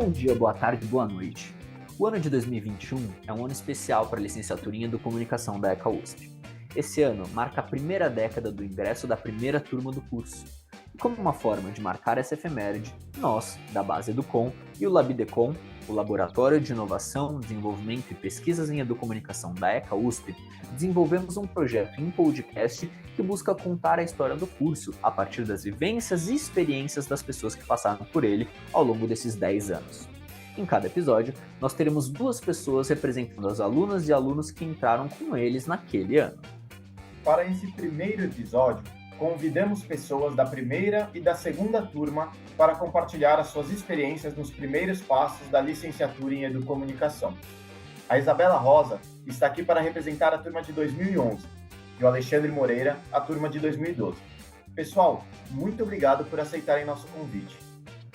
Bom dia, boa tarde, boa noite. O ano de 2021 é um ano especial para a licenciatura em Educomunicação da ECA USP. Esse ano marca a primeira década do ingresso da primeira turma do curso. E como uma forma de marcar essa efeméride, nós, da base Educom e o LabDecom, o Laboratório de Inovação, Desenvolvimento e Pesquisas em Educomunicação da ECA USP, desenvolvemos um projeto em podcast que busca contar a história do curso a partir das vivências e experiências das pessoas que passaram por ele ao longo desses 10 anos. Em cada episódio, nós teremos duas pessoas representando as alunas e alunos que entraram com eles naquele ano. Para esse primeiro episódio, convidamos pessoas da primeira e da segunda turma para compartilhar as suas experiências nos primeiros passos da licenciatura em Educomunicação. A Isabela Rosa está aqui para representar a turma de 2011 e o Alexandre Moreira, a turma de 2012. Pessoal, muito obrigado por aceitarem nosso convite.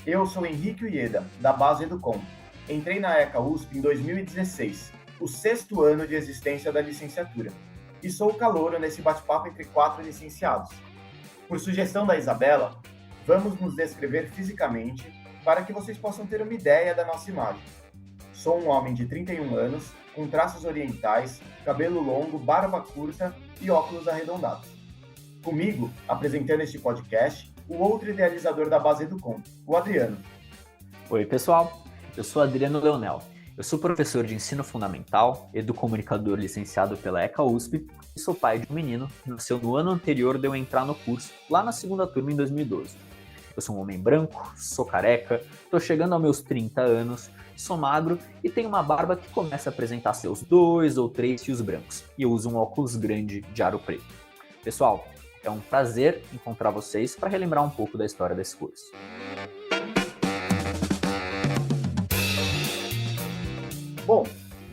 Eu sou Henrique Uieda, da base Educom. Entrei na ECA USP em 2016, o 6º ano de existência da licenciatura, e sou o calouro nesse bate-papo entre 4 licenciados. Por sugestão da Isabela, vamos nos descrever fisicamente para que vocês possam ter uma ideia da nossa imagem. Sou um homem de 31 anos, com traços orientais, cabelo longo, barba curta e óculos arredondados. Comigo, apresentando este podcast, o outro idealizador da base Educom, o Adriano. Oi pessoal, eu sou Adriano Leonel. Eu sou professor de ensino fundamental, educomunicador licenciado pela ECA USP e sou pai de um menino que nasceu no ano anterior de eu entrar no curso, lá na segunda turma em 2012. Eu sou um homem branco, sou careca, estou chegando aos meus 30 anos, sou magro e tenho uma barba que começa a apresentar seus 2 ou 3 fios brancos e eu uso um óculos grande de aro preto. Pessoal, é um prazer encontrar vocês para relembrar um pouco da história desse curso. Bom,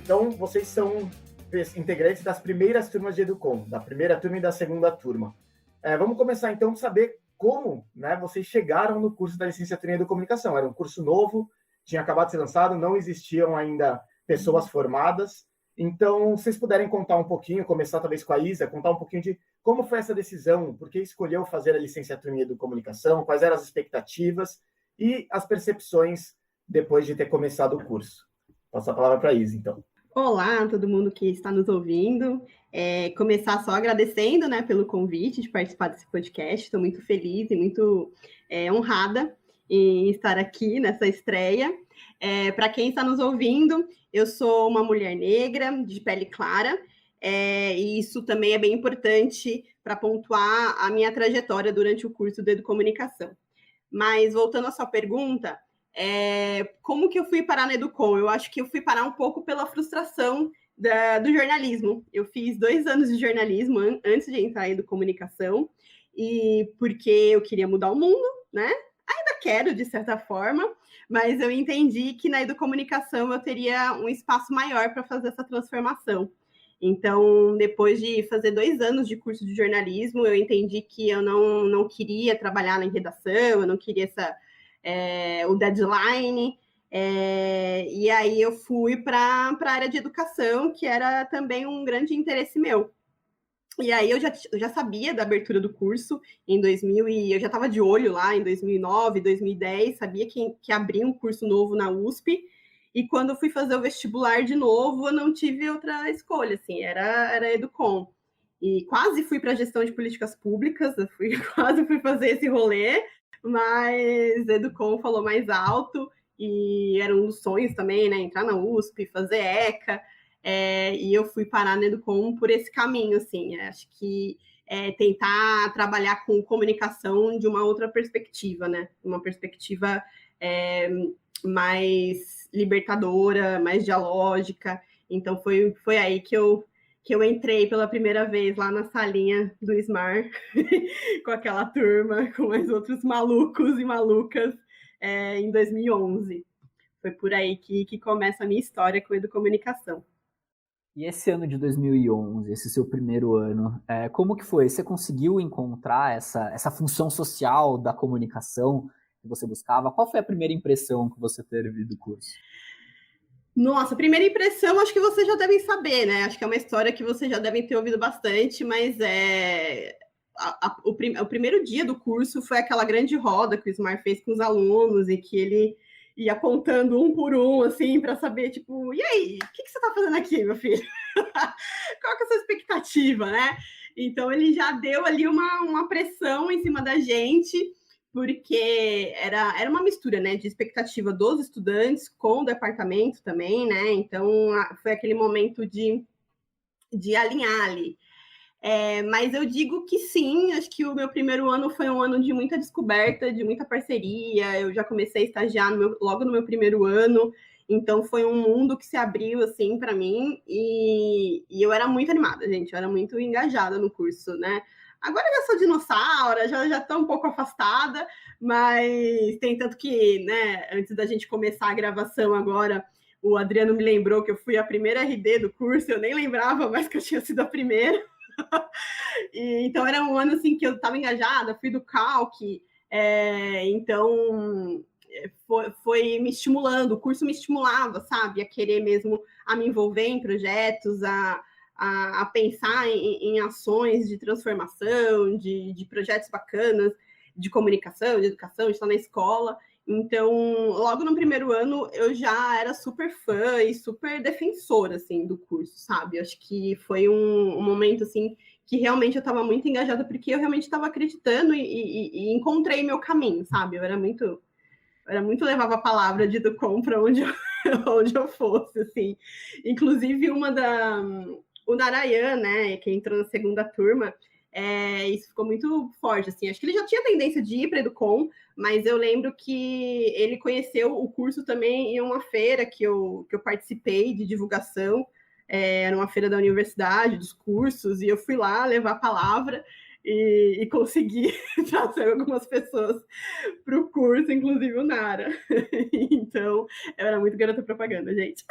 então vocês são integrantes das primeiras turmas de Educom, da primeira turma e da segunda turma. Vamos começar então a saber como, vocês chegaram no curso da licenciatura em Educomunicação. Era um curso novo, tinha acabado de ser lançado, não existiam ainda pessoas formadas. Então, se vocês puderem contar um pouquinho, começar talvez com a Isa, contar um pouquinho de como foi essa decisão, por que escolheu fazer a licenciatura em Educomunicação, quais eram as expectativas e as percepções depois de ter começado o curso. Passo a palavra para a Isa, então. Olá, todo mundo que está nos ouvindo. Começar só agradecendo, pelo convite de participar desse podcast. Estou muito feliz e muito honrada em estar aqui nessa estreia. Para quem está nos ouvindo, eu sou uma mulher negra, de pele clara, e isso também é bem importante para pontuar a minha trajetória durante o curso de Educomunicação. Mas, voltando à sua pergunta, como que eu fui parar na Educom? Eu acho que eu fui parar um pouco pela frustração do jornalismo. Eu fiz 2 anos de jornalismo antes de entrar em Educomunicação, e porque eu queria mudar o mundo, Ainda quero, de certa forma, mas eu entendi que na Educomunicação eu teria um espaço maior para fazer essa transformação. Então, depois de fazer 2 anos de curso de jornalismo, eu entendi que eu não queria trabalhar na redação, eu não queria o deadline, e aí eu fui para a área de educação, que era também um grande interesse meu. E aí eu já sabia da abertura do curso em 2000, e eu já estava de olho lá em 2009, 2010, sabia que abria um curso novo na USP, e quando eu fui fazer o vestibular de novo, eu não tive outra escolha, assim, era Educom. E quase fui para a gestão de políticas públicas, quase fui fazer esse rolê, mas Educom falou mais alto, e era um dos sonhos também, entrar na USP, fazer ECA, e eu fui parar na Educom por esse caminho, assim, acho que tentar trabalhar com comunicação de uma outra perspectiva, uma perspectiva mais libertadora, mais dialógica. Então foi aí que eu entrei pela primeira vez lá na salinha do SMAR, com aquela turma, com mais outros malucos e malucas, em 2011. Foi por aí que começa a minha história com Educomunicação. E esse ano de 2011, esse seu primeiro ano, como que foi? Você conseguiu encontrar essa função social da comunicação que você buscava? Qual foi a primeira impressão que você teve do curso? Nossa, primeira impressão, acho que vocês já devem saber, Acho que é uma história que vocês já devem ter ouvido bastante, mas o primeiro dia do curso foi aquela grande roda que o SMAR fez com os alunos e que e apontando um por um, assim, para saber, tipo, e aí, o que você está fazendo aqui, meu filho? Qual que é a sua expectativa, né? Então, ele já deu ali uma pressão em cima da gente, porque era uma mistura, né, de expectativa dos estudantes com o departamento também, né? Então, foi aquele momento de alinhar ali. Mas eu digo que sim, acho que o meu primeiro ano foi um ano de muita descoberta, de muita parceria. Eu já comecei a estagiar logo no meu primeiro ano, então foi um mundo que se abriu assim para mim e eu era muito animada, gente. Eu era muito engajada no curso, né? Agora eu já sou dinossauro, já estou um pouco afastada, mas tem tanto que, né, antes da gente começar a gravação agora, o Adriano me lembrou que eu fui a primeira RD do curso, eu nem lembrava mais que eu tinha sido a primeira. Então era um ano assim que eu estava engajada, fui do Calc, então foi me estimulando, o curso me estimulava, sabe, a querer mesmo a me envolver em projetos, a pensar em ações de transformação, de projetos bacanas, de comunicação, de educação, de estar na escola. Então, logo no primeiro ano, eu já era super fã e super defensora, assim, do curso, sabe? Acho que foi um momento, assim, que realmente eu estava muito engajada, porque eu realmente estava acreditando e encontrei meu caminho, sabe? Eu era muito levava a palavra de Educom para onde onde eu fosse, assim. Inclusive, o Narayan, né, que entrou na segunda turma, isso ficou muito forte, assim. Acho que ele já tinha tendência de ir para Educom, mas eu lembro que ele conheceu o curso também em uma feira que eu participei de divulgação, era uma feira da universidade, dos cursos, e eu fui lá levar a palavra e consegui trazer algumas pessoas para o curso, inclusive o Nara. Então, eu era muito garota propaganda, gente.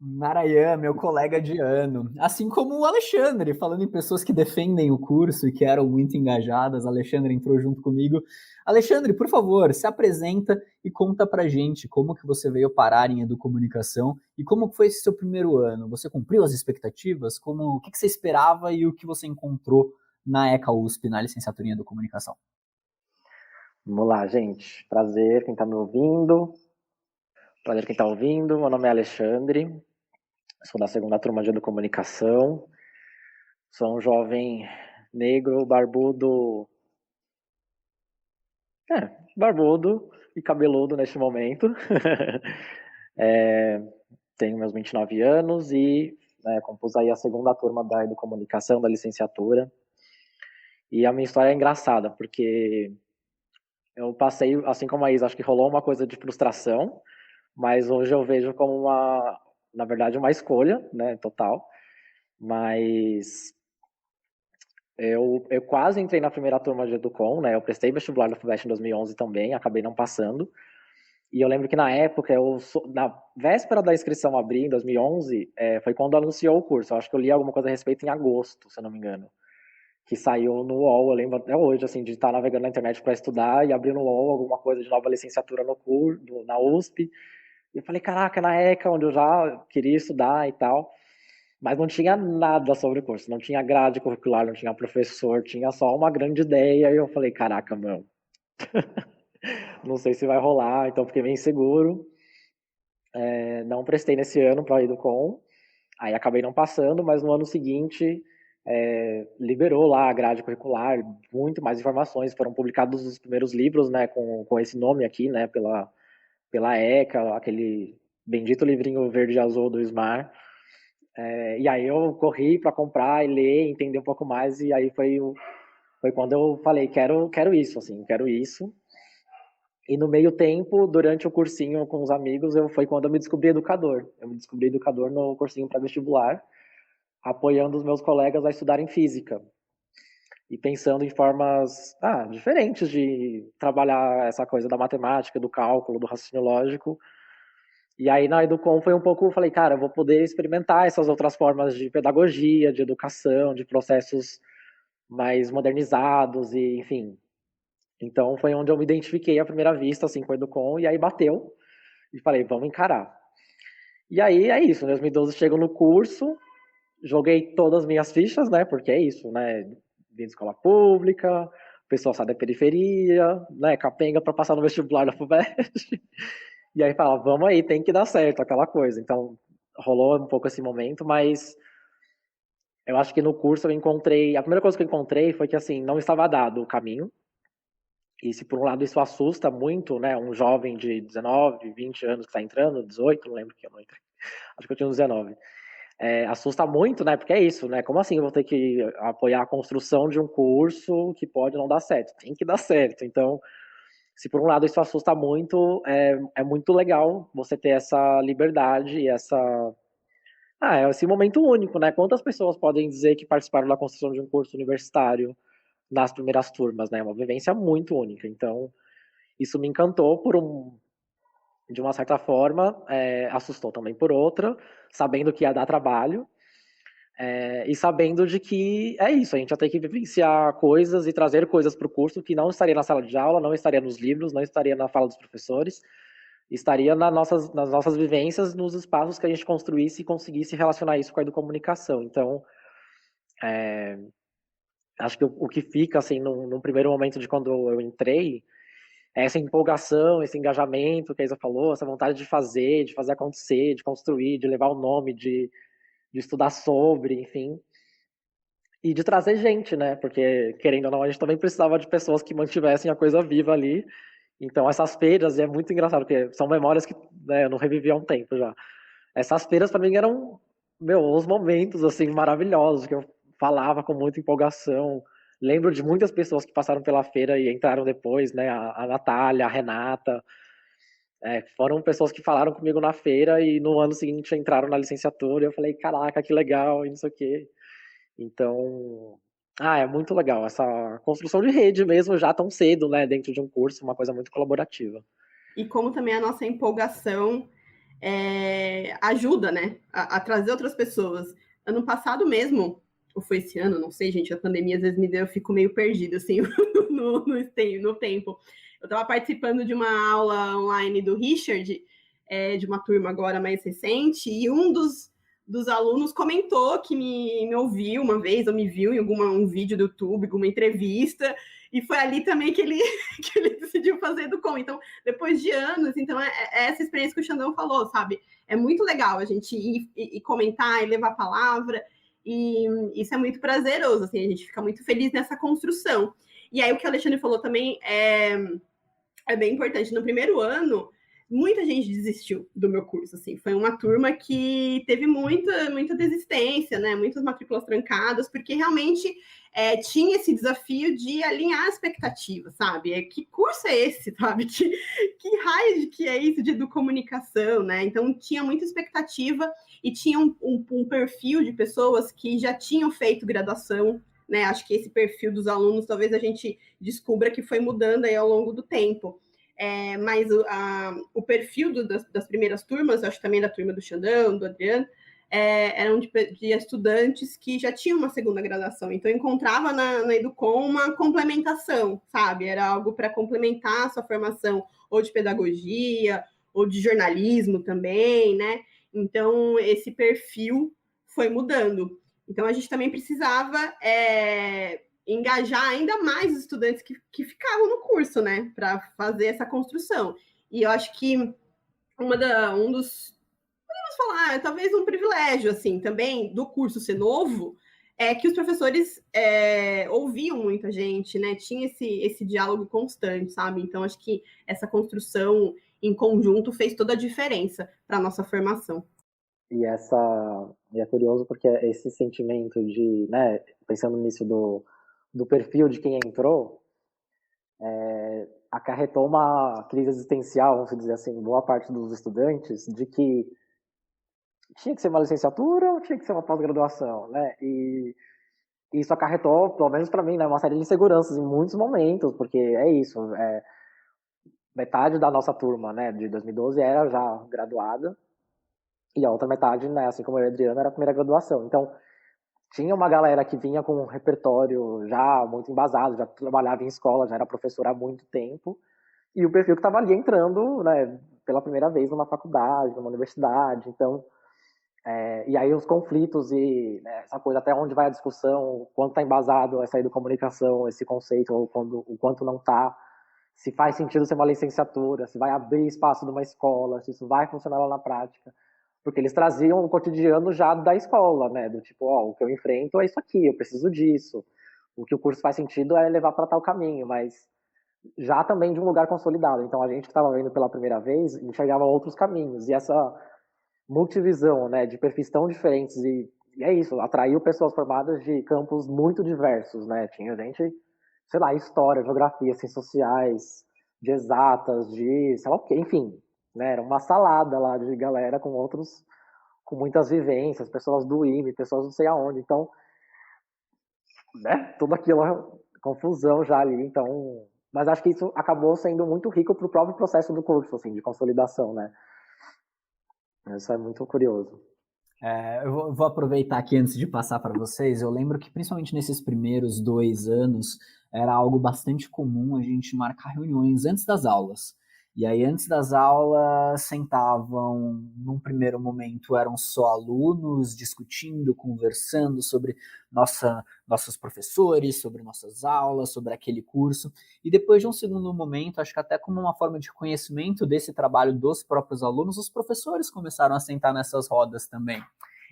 Narayan, meu colega de ano. Assim como o Alexandre, falando em pessoas que defendem o curso e que eram muito engajadas, Alexandre entrou junto comigo. Alexandre, por favor, se apresenta e conta pra gente como que você veio parar em Educomunicação e como foi esse seu primeiro ano. Você cumpriu as expectativas? O que você esperava e o que você encontrou na ECA USP, na licenciatura em Educomunicação? Vamos lá, gente. Prazer quem está me ouvindo. Prazer quem está ouvindo. Meu nome é Alexandre. Sou da segunda turma de Educomunicação. Sou um jovem negro, barbudo. Barbudo e cabeludo neste momento. Tenho meus 29 anos e compus aí a segunda turma da Educomunicação, da licenciatura. E a minha história é engraçada, porque eu passei, assim como a Isa, acho que rolou uma coisa de frustração, mas hoje eu vejo como na verdade, uma escolha, né, total. Mas eu quase entrei na primeira turma de Educom, né, eu prestei vestibular da FUVEST em 2011 também, acabei não passando. E eu lembro que na época, na véspera da inscrição abrir, em 2011, foi quando anunciou o curso. Eu acho que eu li alguma coisa a respeito em agosto, se eu não me engano. Que saiu no UOL, eu lembro até hoje, assim, de estar navegando na internet para estudar e abrir no UOL alguma coisa de nova licenciatura no curso, na USP. E eu falei, caraca, na ECA, onde eu já queria estudar e tal. Mas não tinha nada sobre o curso, não tinha grade curricular, não tinha professor, tinha só uma grande ideia. E eu falei, caraca, meu, não sei se vai rolar, então fiquei meio inseguro. Não prestei nesse ano para a Educom, aí acabei não passando, mas no ano seguinte liberou lá a grade curricular, muito mais informações, foram publicados os primeiros livros, né, com esse nome aqui, né, pela ECA, aquele bendito livrinho verde e azul do Ismar. E aí eu corri para comprar e ler, entender um pouco mais, e aí foi quando eu falei, quero isso, assim, quero isso. E no meio tempo, durante o cursinho com os amigos, foi quando eu me descobri educador. Eu me descobri educador no cursinho pré-vestibular, apoiando os meus colegas a estudarem física. E pensando em formas diferentes de trabalhar essa coisa da matemática, do cálculo, do raciocínio lógico. E aí na Educom foi um pouco, eu falei, cara, eu vou poder experimentar essas outras formas de pedagogia, de educação, de processos mais modernizados e, enfim. Então foi onde eu me identifiquei à primeira vista, assim, com a Educom, e aí bateu. E falei, vamos encarar. E aí é isso, em 2012 chego no curso, joguei todas as minhas fichas, né, porque é isso, né, vim de escola pública, pessoal sai da periferia, né, capenga para passar no vestibular da FUVEST, e aí fala, vamos aí, tem que dar certo, aquela coisa. Então, rolou um pouco esse momento, mas eu acho que no curso eu encontrei, a primeira coisa que eu encontrei foi que, assim, não estava dado o caminho, e se por um lado isso assusta muito, né, um jovem de 19, 20 anos que está entrando, 18, não lembro que eu não entrei, acho que eu tinha uns 19, assusta muito, né? Porque é isso, né? Como assim eu vou ter que apoiar a construção de um curso que pode não dar certo? Tem que dar certo. Então, se por um lado isso assusta muito, é muito legal você ter essa liberdade e esse momento único, né? Quantas pessoas podem dizer que participaram da construção de um curso universitário nas primeiras turmas, né? É uma vivência muito única. Então, isso me encantou de uma certa forma, assustou também por outra, sabendo que ia dar trabalho, e sabendo de que é isso, a gente ia ter que vivenciar coisas e trazer coisas para o curso que não estaria na sala de aula, não estaria nos livros, não estaria na fala dos professores, estaria nas nossas vivências, nos espaços que a gente construísse e conseguisse relacionar isso com a educomunicação. Então, acho que o que fica, assim, num primeiro momento de quando eu entrei, é essa empolgação, esse engajamento que a Isa falou, essa vontade de fazer acontecer, de construir, de levar o nome, de estudar sobre, enfim, e de trazer gente, né? Porque, querendo ou não, a gente também precisava de pessoas que mantivessem a coisa viva ali. Então, essas feiras, é muito engraçado, porque são memórias que, né, eu não revivi há um tempo já. Essas feiras, para mim, eram, os momentos, assim, maravilhosos, que eu falava com muita empolgação. Lembro de muitas pessoas que passaram pela feira e entraram depois, né? A Natália, a Renata. Foram pessoas que falaram comigo na feira e no ano seguinte entraram na licenciatura. E eu falei, caraca, que legal, e não sei o quê. Então, é muito legal essa construção de rede mesmo já tão cedo, né, dentro de um curso, uma coisa muito colaborativa. E como também a nossa empolgação ajuda, né, a trazer outras pessoas. Ano passado mesmo, ou foi esse ano, não sei, gente, a pandemia às vezes eu fico meio perdida, assim, no tempo. Eu estava participando de uma aula online do Richard, de uma turma agora mais recente, e um dos alunos comentou que me ouviu uma vez, ou me viu em um vídeo do YouTube, alguma entrevista, e foi ali também que ele, que ele decidiu fazer Educom. Então, depois de anos, então é essa experiência que o Xandão falou, sabe? É muito legal a gente ir e comentar e levar a palavra, e isso é muito prazeroso, assim, a gente fica muito feliz nessa construção. E aí o que o Alexandre falou também é bem importante. No primeiro ano, muita gente desistiu do meu curso, assim, foi uma turma que teve muita desistência, né, muitas matrículas trancadas, porque realmente tinha esse desafio de alinhar a expectativa, sabe, que curso é esse, sabe, que raio de que é isso de educomunicação, né, então tinha muita expectativa e tinha um perfil de pessoas que já tinham feito graduação, né, acho que esse perfil dos alunos, talvez a gente descubra que foi mudando aí ao longo do tempo. Mas o perfil das primeiras turmas, acho também da turma do Xandão, do Adriano, eram de estudantes que já tinham uma segunda graduação. Então, eu encontrava na Educom uma complementação, sabe? Era algo para complementar a sua formação, ou de pedagogia, ou de jornalismo também, né? Então, esse perfil foi mudando. Então, a gente também precisava engajar ainda mais os estudantes que ficavam no curso, né, para fazer essa construção. E eu acho que um dos, podemos falar, talvez um privilégio, assim, também do curso ser novo, é que os professores ouviam muita gente, né, tinha esse diálogo constante, sabe? Então, acho que essa construção em conjunto fez toda a diferença para a nossa formação. E é curioso porque esse sentimento de, né, pensando nisso do perfil de quem entrou, acarretou uma crise existencial, vamos dizer assim, boa parte dos estudantes, de que tinha que ser uma licenciatura ou tinha que ser uma pós-graduação, né? E isso acarretou, pelo menos para mim, né, uma série de inseguranças em muitos momentos, porque é isso, metade da nossa turma, né, de 2012 era já graduada, e a outra metade, né, assim como eu e a Adriana, era a primeira graduação. Então, tinha uma galera que vinha com um repertório já muito embasado, já trabalhava em escola, já era professora há muito tempo, e o perfil que estava ali entrando, né, pela primeira vez numa faculdade, numa universidade. Então, E aí os conflitos e, né, essa coisa, até onde vai a discussão, quanto está embasado essa educomunicação, esse conceito, ou o quanto não está, se faz sentido ser uma licenciatura, se vai abrir espaço numa escola, se isso vai funcionar lá na prática. Porque eles traziam o cotidiano já da escola, né? Do tipo, ó, o que eu enfrento é isso aqui, eu preciso disso. O que o curso faz sentido é levar para tal caminho, mas já também de um lugar consolidado. Então a gente que estava vendo pela primeira vez enxergava outros caminhos. E essa multivisão, né, de perfis tão diferentes e é isso, atraiu pessoas formadas de campos muito diversos, né? Tinha gente, sei lá, história, geografia, ciências sociais, de exatas, de sei lá o quê, enfim, né? Era uma salada lá de galera com outros, com muitas vivências, pessoas do IME, pessoas não sei aonde, então, né? Tudo aquilo, confusão já ali, então, mas acho que isso acabou sendo muito rico para o próprio processo do curso, assim, de consolidação, né? Isso é muito curioso. Eu vou aproveitar aqui antes de passar para vocês. Eu lembro que, principalmente nesses primeiros 2 anos, era algo bastante comum a gente marcar reuniões antes das aulas. E aí, antes das aulas, sentavam, num primeiro momento, eram só alunos discutindo, conversando sobre nossos professores, sobre nossas aulas, sobre aquele curso. E depois de um segundo momento, acho que até como uma forma de conhecimento desse trabalho dos próprios alunos, os professores começaram a sentar nessas rodas também.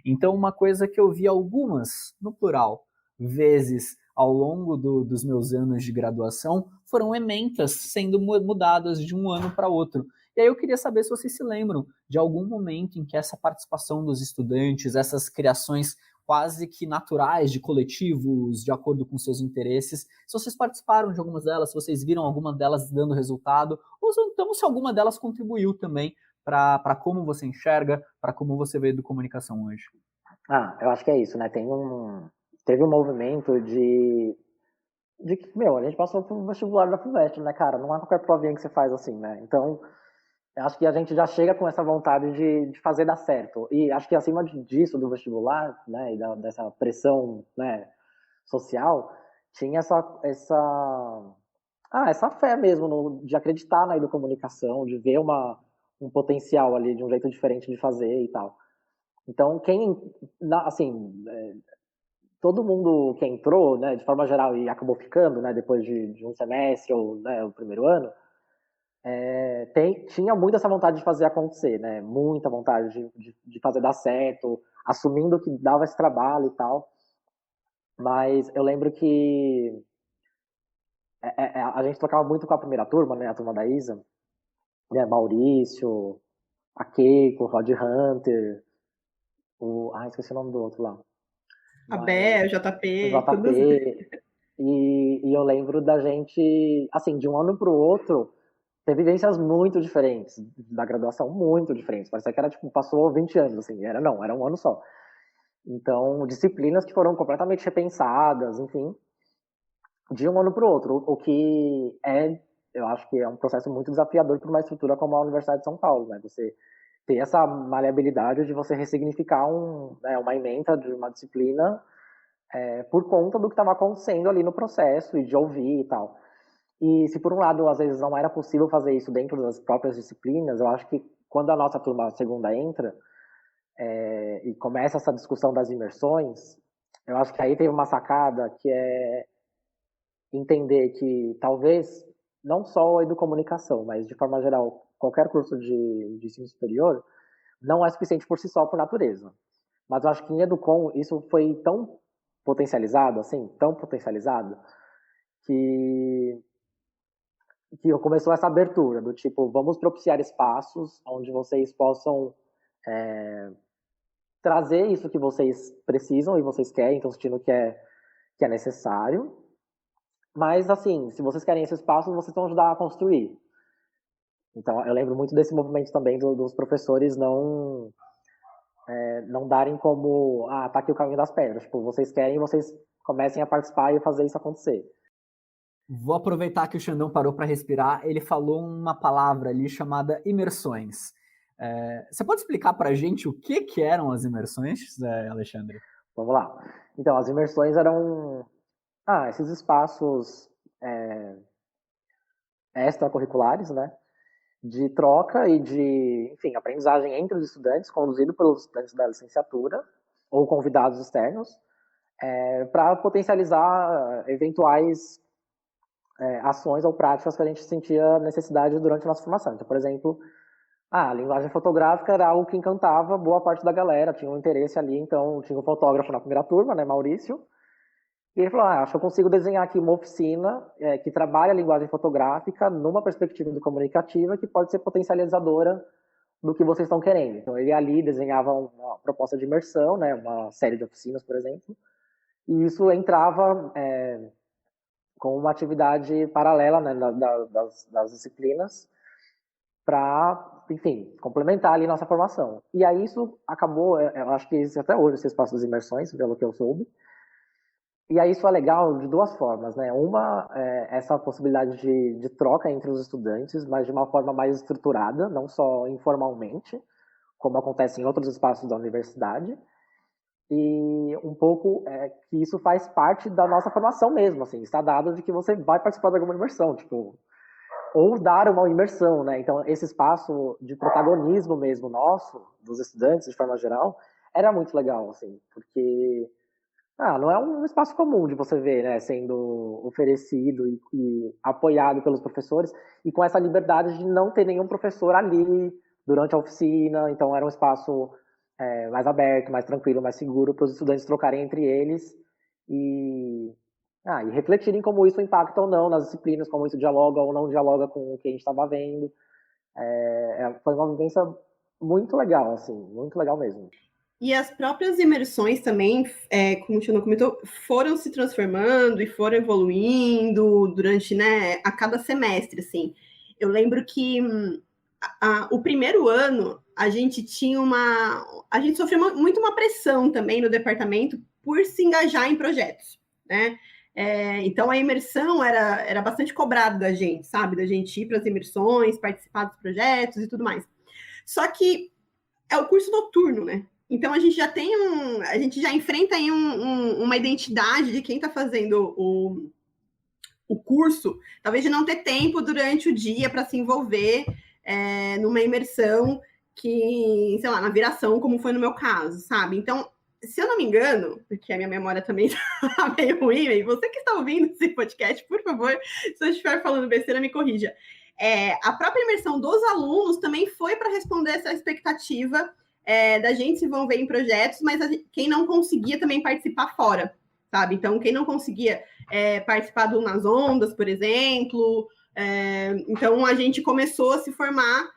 Então, uma coisa que eu vi algumas, no plural, vezes ao longo dos meus anos de graduação foram ementas sendo mudadas de um ano para outro. E aí eu queria saber se vocês se lembram de algum momento em que essa participação dos estudantes, essas criações quase que naturais de coletivos, de acordo com seus interesses, se vocês participaram de algumas delas, se vocês viram alguma delas dando resultado, ou então se alguma delas contribuiu também para como você enxerga, para como você vê a comunicação hoje. Eu acho que é isso, né? Teve um movimento de que, meu, a gente passou pro vestibular da FUVEST, né, cara? Não é qualquer provinha que você faz assim, né? Então, eu acho que a gente já chega com essa vontade de fazer dar certo. E acho que acima disso, do vestibular, né, e dessa pressão, né, social, tinha essa fé mesmo de acreditar na educomunicação, de ver um potencial ali, de um jeito diferente de fazer e tal. Então, assim, todo mundo que entrou, né, de forma geral, e acabou ficando, né, depois de um semestre ou, né, o primeiro ano, tinha muito essa vontade de fazer acontecer, né, muita vontade de fazer dar certo, assumindo que dava esse trabalho e tal. Mas eu lembro que a gente trocava muito com a primeira turma, né, a turma da Isa, né, Maurício, a Keiko, o Rod Hunter, esqueci o nome do outro lá. A Bé, o JP, todos. JP. E eu lembro da gente, assim, de um ano para o outro, ter vivências muito diferentes, da graduação muito diferentes. Parecia que era, tipo, passou 20 anos, assim. Era um ano só. Então, disciplinas que foram completamente repensadas, enfim, de um ano para o outro. O que eu acho que é um processo muito desafiador para uma estrutura como a Universidade de São Paulo, né? Você ter essa maleabilidade de você ressignificar uma ementa de uma disciplina por conta do que estava acontecendo ali no processo e de ouvir e tal. E se por um lado às vezes não era possível fazer isso dentro das próprias disciplinas, eu acho que quando a nossa turma segunda entra e começa essa discussão das imersões, eu acho que aí teve uma sacada que é entender que talvez não só a educomunicação, mas de forma geral qualquer curso de ensino superior não é suficiente por si só por natureza. Mas eu acho que em Educom isso foi tão potencializado, assim, tão potencializado, que começou essa abertura do tipo, vamos propiciar espaços onde vocês possam trazer isso que vocês precisam e vocês querem, estão sentindo que é necessário. Mas, assim, se vocês querem esse espaço, vocês vão ajudar a construir. Então, eu lembro muito desse movimento também dos professores não darem como, tá aqui o caminho das pedras. Tipo, vocês querem, vocês comecem a participar e fazer isso acontecer. Vou aproveitar que o Xandão parou para respirar. Ele falou uma palavra ali chamada imersões. Você pode explicar para a gente o que eram as imersões, Alexandre? Vamos lá. Então, as imersões eram esses espaços extracurriculares, né? de troca e de, enfim, aprendizagem entre os estudantes, conduzido pelos estudantes da licenciatura ou convidados externos, para potencializar eventuais ações ou práticas que a gente sentia necessidade durante a nossa formação. Então, por exemplo, a linguagem fotográfica era algo que encantava boa parte da galera, tinha um interesse ali, então tinha um fotógrafo na primeira turma, né, Maurício, e ele falou, acho que eu consigo desenhar aqui uma oficina que trabalha a linguagem fotográfica numa perspectiva comunicativa que pode ser potencializadora do que vocês estão querendo. Então, ele ali desenhava uma proposta de imersão, né, uma série de oficinas, por exemplo, e isso entrava com uma atividade paralela, né, das disciplinas para, enfim, complementar ali nossa formação. E aí isso acabou, eu acho que existe até hoje esse espaço das imersões, pelo que eu soube. E aí isso é legal de duas formas, né? Uma é essa possibilidade de troca entre os estudantes, mas de uma forma mais estruturada, não só informalmente, como acontece em outros espaços da universidade. E um pouco que isso faz parte da nossa formação mesmo, assim, está dado de que você vai participar de alguma imersão, tipo, ou dar uma imersão, né? Então, esse espaço de protagonismo mesmo nosso, dos estudantes, de forma geral, era muito legal, assim, porque não é um espaço comum de você ver, né, sendo oferecido e apoiado pelos professores, e com essa liberdade de não ter nenhum professor ali durante a oficina, então era um espaço mais aberto, mais tranquilo, mais seguro para os estudantes trocarem entre eles e refletirem como isso impacta ou não nas disciplinas, como isso dialoga ou não dialoga com o que a gente estava vendo. Foi uma vivência muito legal, assim, muito legal mesmo. E as próprias imersões também, como o Tino comentou, foram se transformando e foram evoluindo durante, né, a cada semestre, assim. Eu lembro que o primeiro ano, a gente sofreu muito uma pressão também no departamento por se engajar em projetos, né? Então, a imersão era bastante cobrada da gente, sabe? Da gente ir para as imersões, participar dos projetos e tudo mais. Só que é o curso noturno, né? Então, a gente já enfrenta aí uma identidade de quem está fazendo o curso, talvez de não ter tempo durante o dia para se envolver numa imersão que, sei lá, na viração, como foi no meu caso, sabe? Então, se eu não me engano, porque a minha memória também está meio ruim, e você que está ouvindo esse podcast, por favor, se eu estiver falando besteira, me corrija. A própria imersão dos alunos também foi para responder essa expectativa da gente se envolver em projetos, mas quem não conseguia também participar fora, sabe? Então, quem não conseguia participar do Nas Ondas, por exemplo, então a gente começou a se formar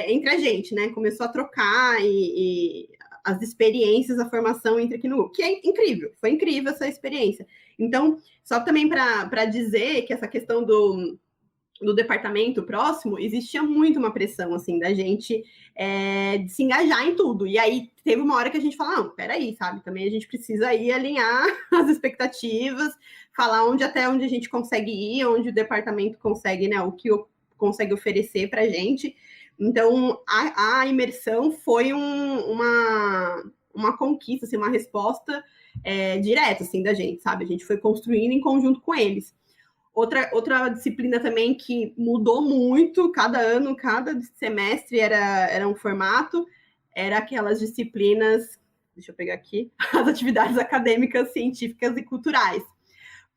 entre a gente, né? Começou a trocar e as experiências, a formação entre aqui no grupo, que é incrível, foi incrível essa experiência. Então, só também para dizer que essa questão do departamento próximo, existia muito uma pressão, assim, da gente de se engajar em tudo. E aí, teve uma hora que a gente falou, não, peraí, sabe? Também a gente precisa aí alinhar as expectativas, falar até onde a gente consegue ir, onde o departamento consegue, né, o que consegue oferecer pra gente. Então, a imersão foi uma conquista, assim, uma resposta direta, assim, da gente, sabe? A gente foi construindo em conjunto com eles. Outra disciplina também que mudou muito, cada ano, cada semestre era um formato, era aquelas disciplinas, deixa eu pegar aqui, as atividades acadêmicas, científicas e culturais.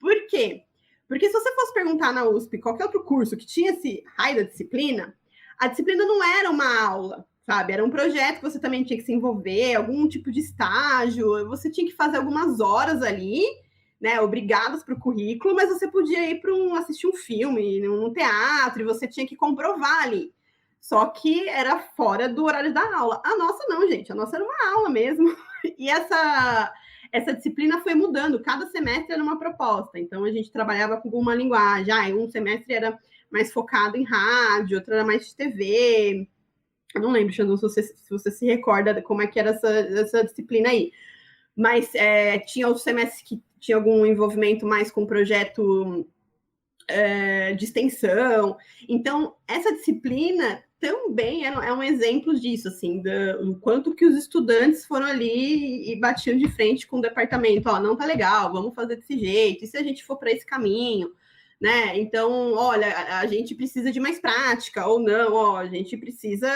Por quê? Porque se você fosse perguntar na USP qualquer outro curso que tinha esse raio da disciplina, a disciplina não era uma aula, sabe? Era um projeto que você também tinha que se envolver, algum tipo de estágio, você tinha que fazer algumas horas ali, né, obrigadas para o currículo, mas você podia ir para assistir um filme, num teatro, e você tinha que comprovar ali. Só que era fora do horário da aula. A nossa não, gente. A nossa era uma aula mesmo. E essa disciplina foi mudando. Cada semestre era uma proposta. Então, a gente trabalhava com uma linguagem. Um semestre era mais focado em rádio, outro era mais de TV. Eu não lembro, Xandão, se você se recorda como é que era essa disciplina aí. Mas tinha outros semestres que tinha algum envolvimento mais com projeto de extensão. Então, essa disciplina também é um exemplo disso, assim, do quanto que os estudantes foram ali e batiam de frente com o departamento, não tá legal, vamos fazer desse jeito, e se a gente for para esse caminho, né? Então, olha, a gente precisa de mais prática, ou não, ó, a gente precisa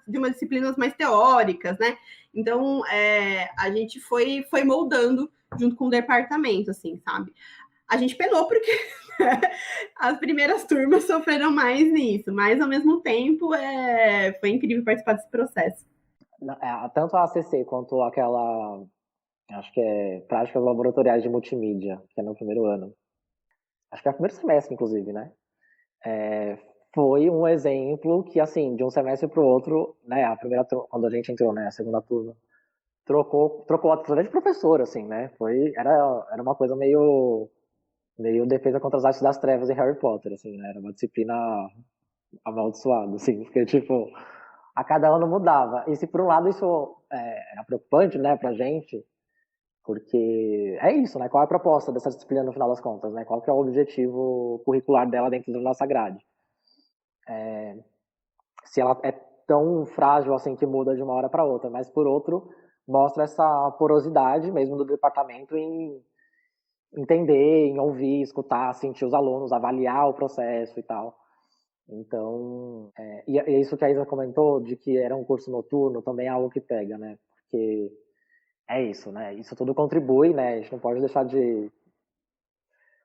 de umas disciplinas mais teóricas, né? Então, a gente foi moldando junto com o departamento, assim, sabe? A gente penou porque as primeiras turmas sofreram mais nisso, mas ao mesmo tempo foi incrível participar desse processo. Tanto a ACC quanto aquela, acho que é práticas laboratoriais de multimídia, que é no primeiro ano. Acho que é o primeiro semestre, inclusive, né? Foi um exemplo que, assim, de um semestre para o outro, né? Quando a gente entrou, né? A segunda turma, trocou até de professor, assim, né? Era uma coisa meio defesa contra as artes das trevas em Harry Potter, assim, né? Era uma disciplina amaldiçoada, assim, porque, tipo, a cada ano mudava. E se por um lado isso era preocupante, né, pra gente, porque é isso, né? Qual é a proposta dessa disciplina no final das contas, né? Qual que é o objetivo curricular dela dentro da nossa grade? Se ela é tão frágil assim que muda de uma hora para outra, mas por outro mostra essa porosidade mesmo do departamento em entender, em ouvir, escutar, sentir os alunos, avaliar o processo e tal. Então, e é isso que a Isa comentou, de que era um curso noturno, também é algo que pega, né? Porque é isso, né? Isso tudo contribui, né? A gente não pode deixar de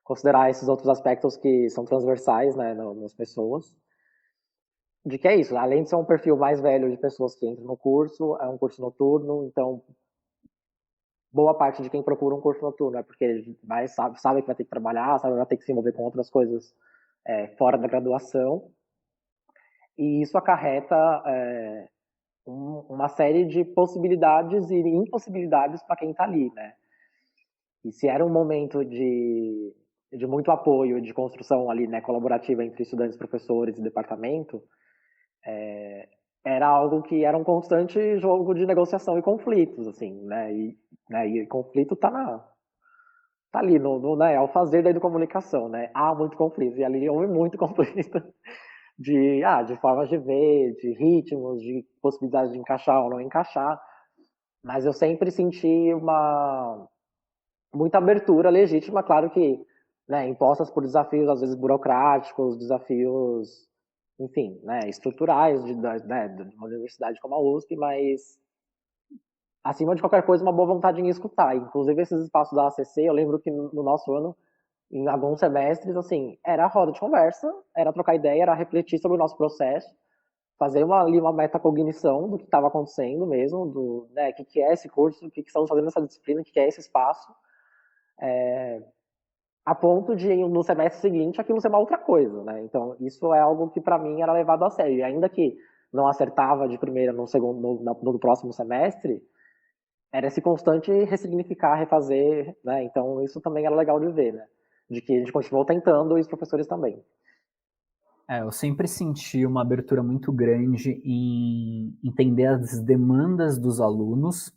considerar esses outros aspectos que são transversais, né, nas pessoas. De que é isso, além de ser um perfil mais velho de pessoas que entram no curso, é um curso noturno, então boa parte de quem procura um curso noturno é porque sabe que vai ter que trabalhar, sabe que vai ter que se envolver com outras coisas fora da graduação, e isso acarreta uma série de possibilidades e impossibilidades para quem está ali, né? E se era um momento de muito apoio, de construção ali, né, colaborativa entre estudantes, professores e departamento, era algo que era um constante jogo de negociação e conflitos, assim, né? E conflito tá ali, né, ao fazer da educomunicação, né? Há muito conflito, e ali houve muito conflito de formas de ver, de ritmos, de possibilidades de encaixar ou não encaixar, mas eu sempre senti muita abertura legítima, claro que, né, impostas por desafios, às vezes, burocráticos, desafios, enfim, né, estruturais de uma universidade como a USP, mas, acima de qualquer coisa, uma boa vontade em escutar. Inclusive, esses espaços da ACC, eu lembro que no nosso ano, em alguns semestres, assim, era roda de conversa, era trocar ideia, era refletir sobre o nosso processo, fazer uma metacognição do que estava acontecendo mesmo, né, o que é esse curso, o que estamos fazendo nessa disciplina, o que é esse espaço, a ponto de, no semestre seguinte, aquilo ser uma outra coisa, né? Então, isso é algo que, para mim, era levado a sério. E ainda que não acertava de primeira no próximo semestre, era esse constante ressignificar, refazer, né? Então, isso também era legal de ver, né? De que a gente continuou tentando e os professores também. Eu sempre senti uma abertura muito grande em entender as demandas dos alunos,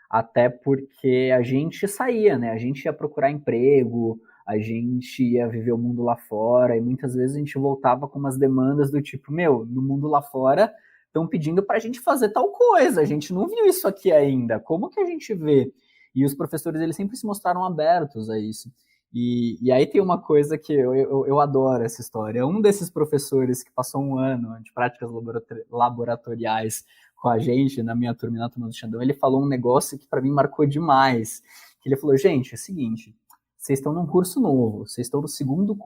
até porque a gente saía, né? A gente ia procurar emprego, a gente ia viver o mundo lá fora, e muitas vezes a gente voltava com umas demandas do tipo, no mundo lá fora estão pedindo para a gente fazer tal coisa, a gente não viu isso aqui ainda, como que a gente vê? E os professores, eles sempre se mostraram abertos a isso. E aí tem uma coisa que eu adoro essa história. Um desses professores que passou um ano de práticas laboratoriais com a gente, na minha turma, na turma do Xandão, ele falou um negócio que para mim marcou demais. Que ele falou, gente, é o seguinte, vocês estão num curso novo, vocês estão no segundo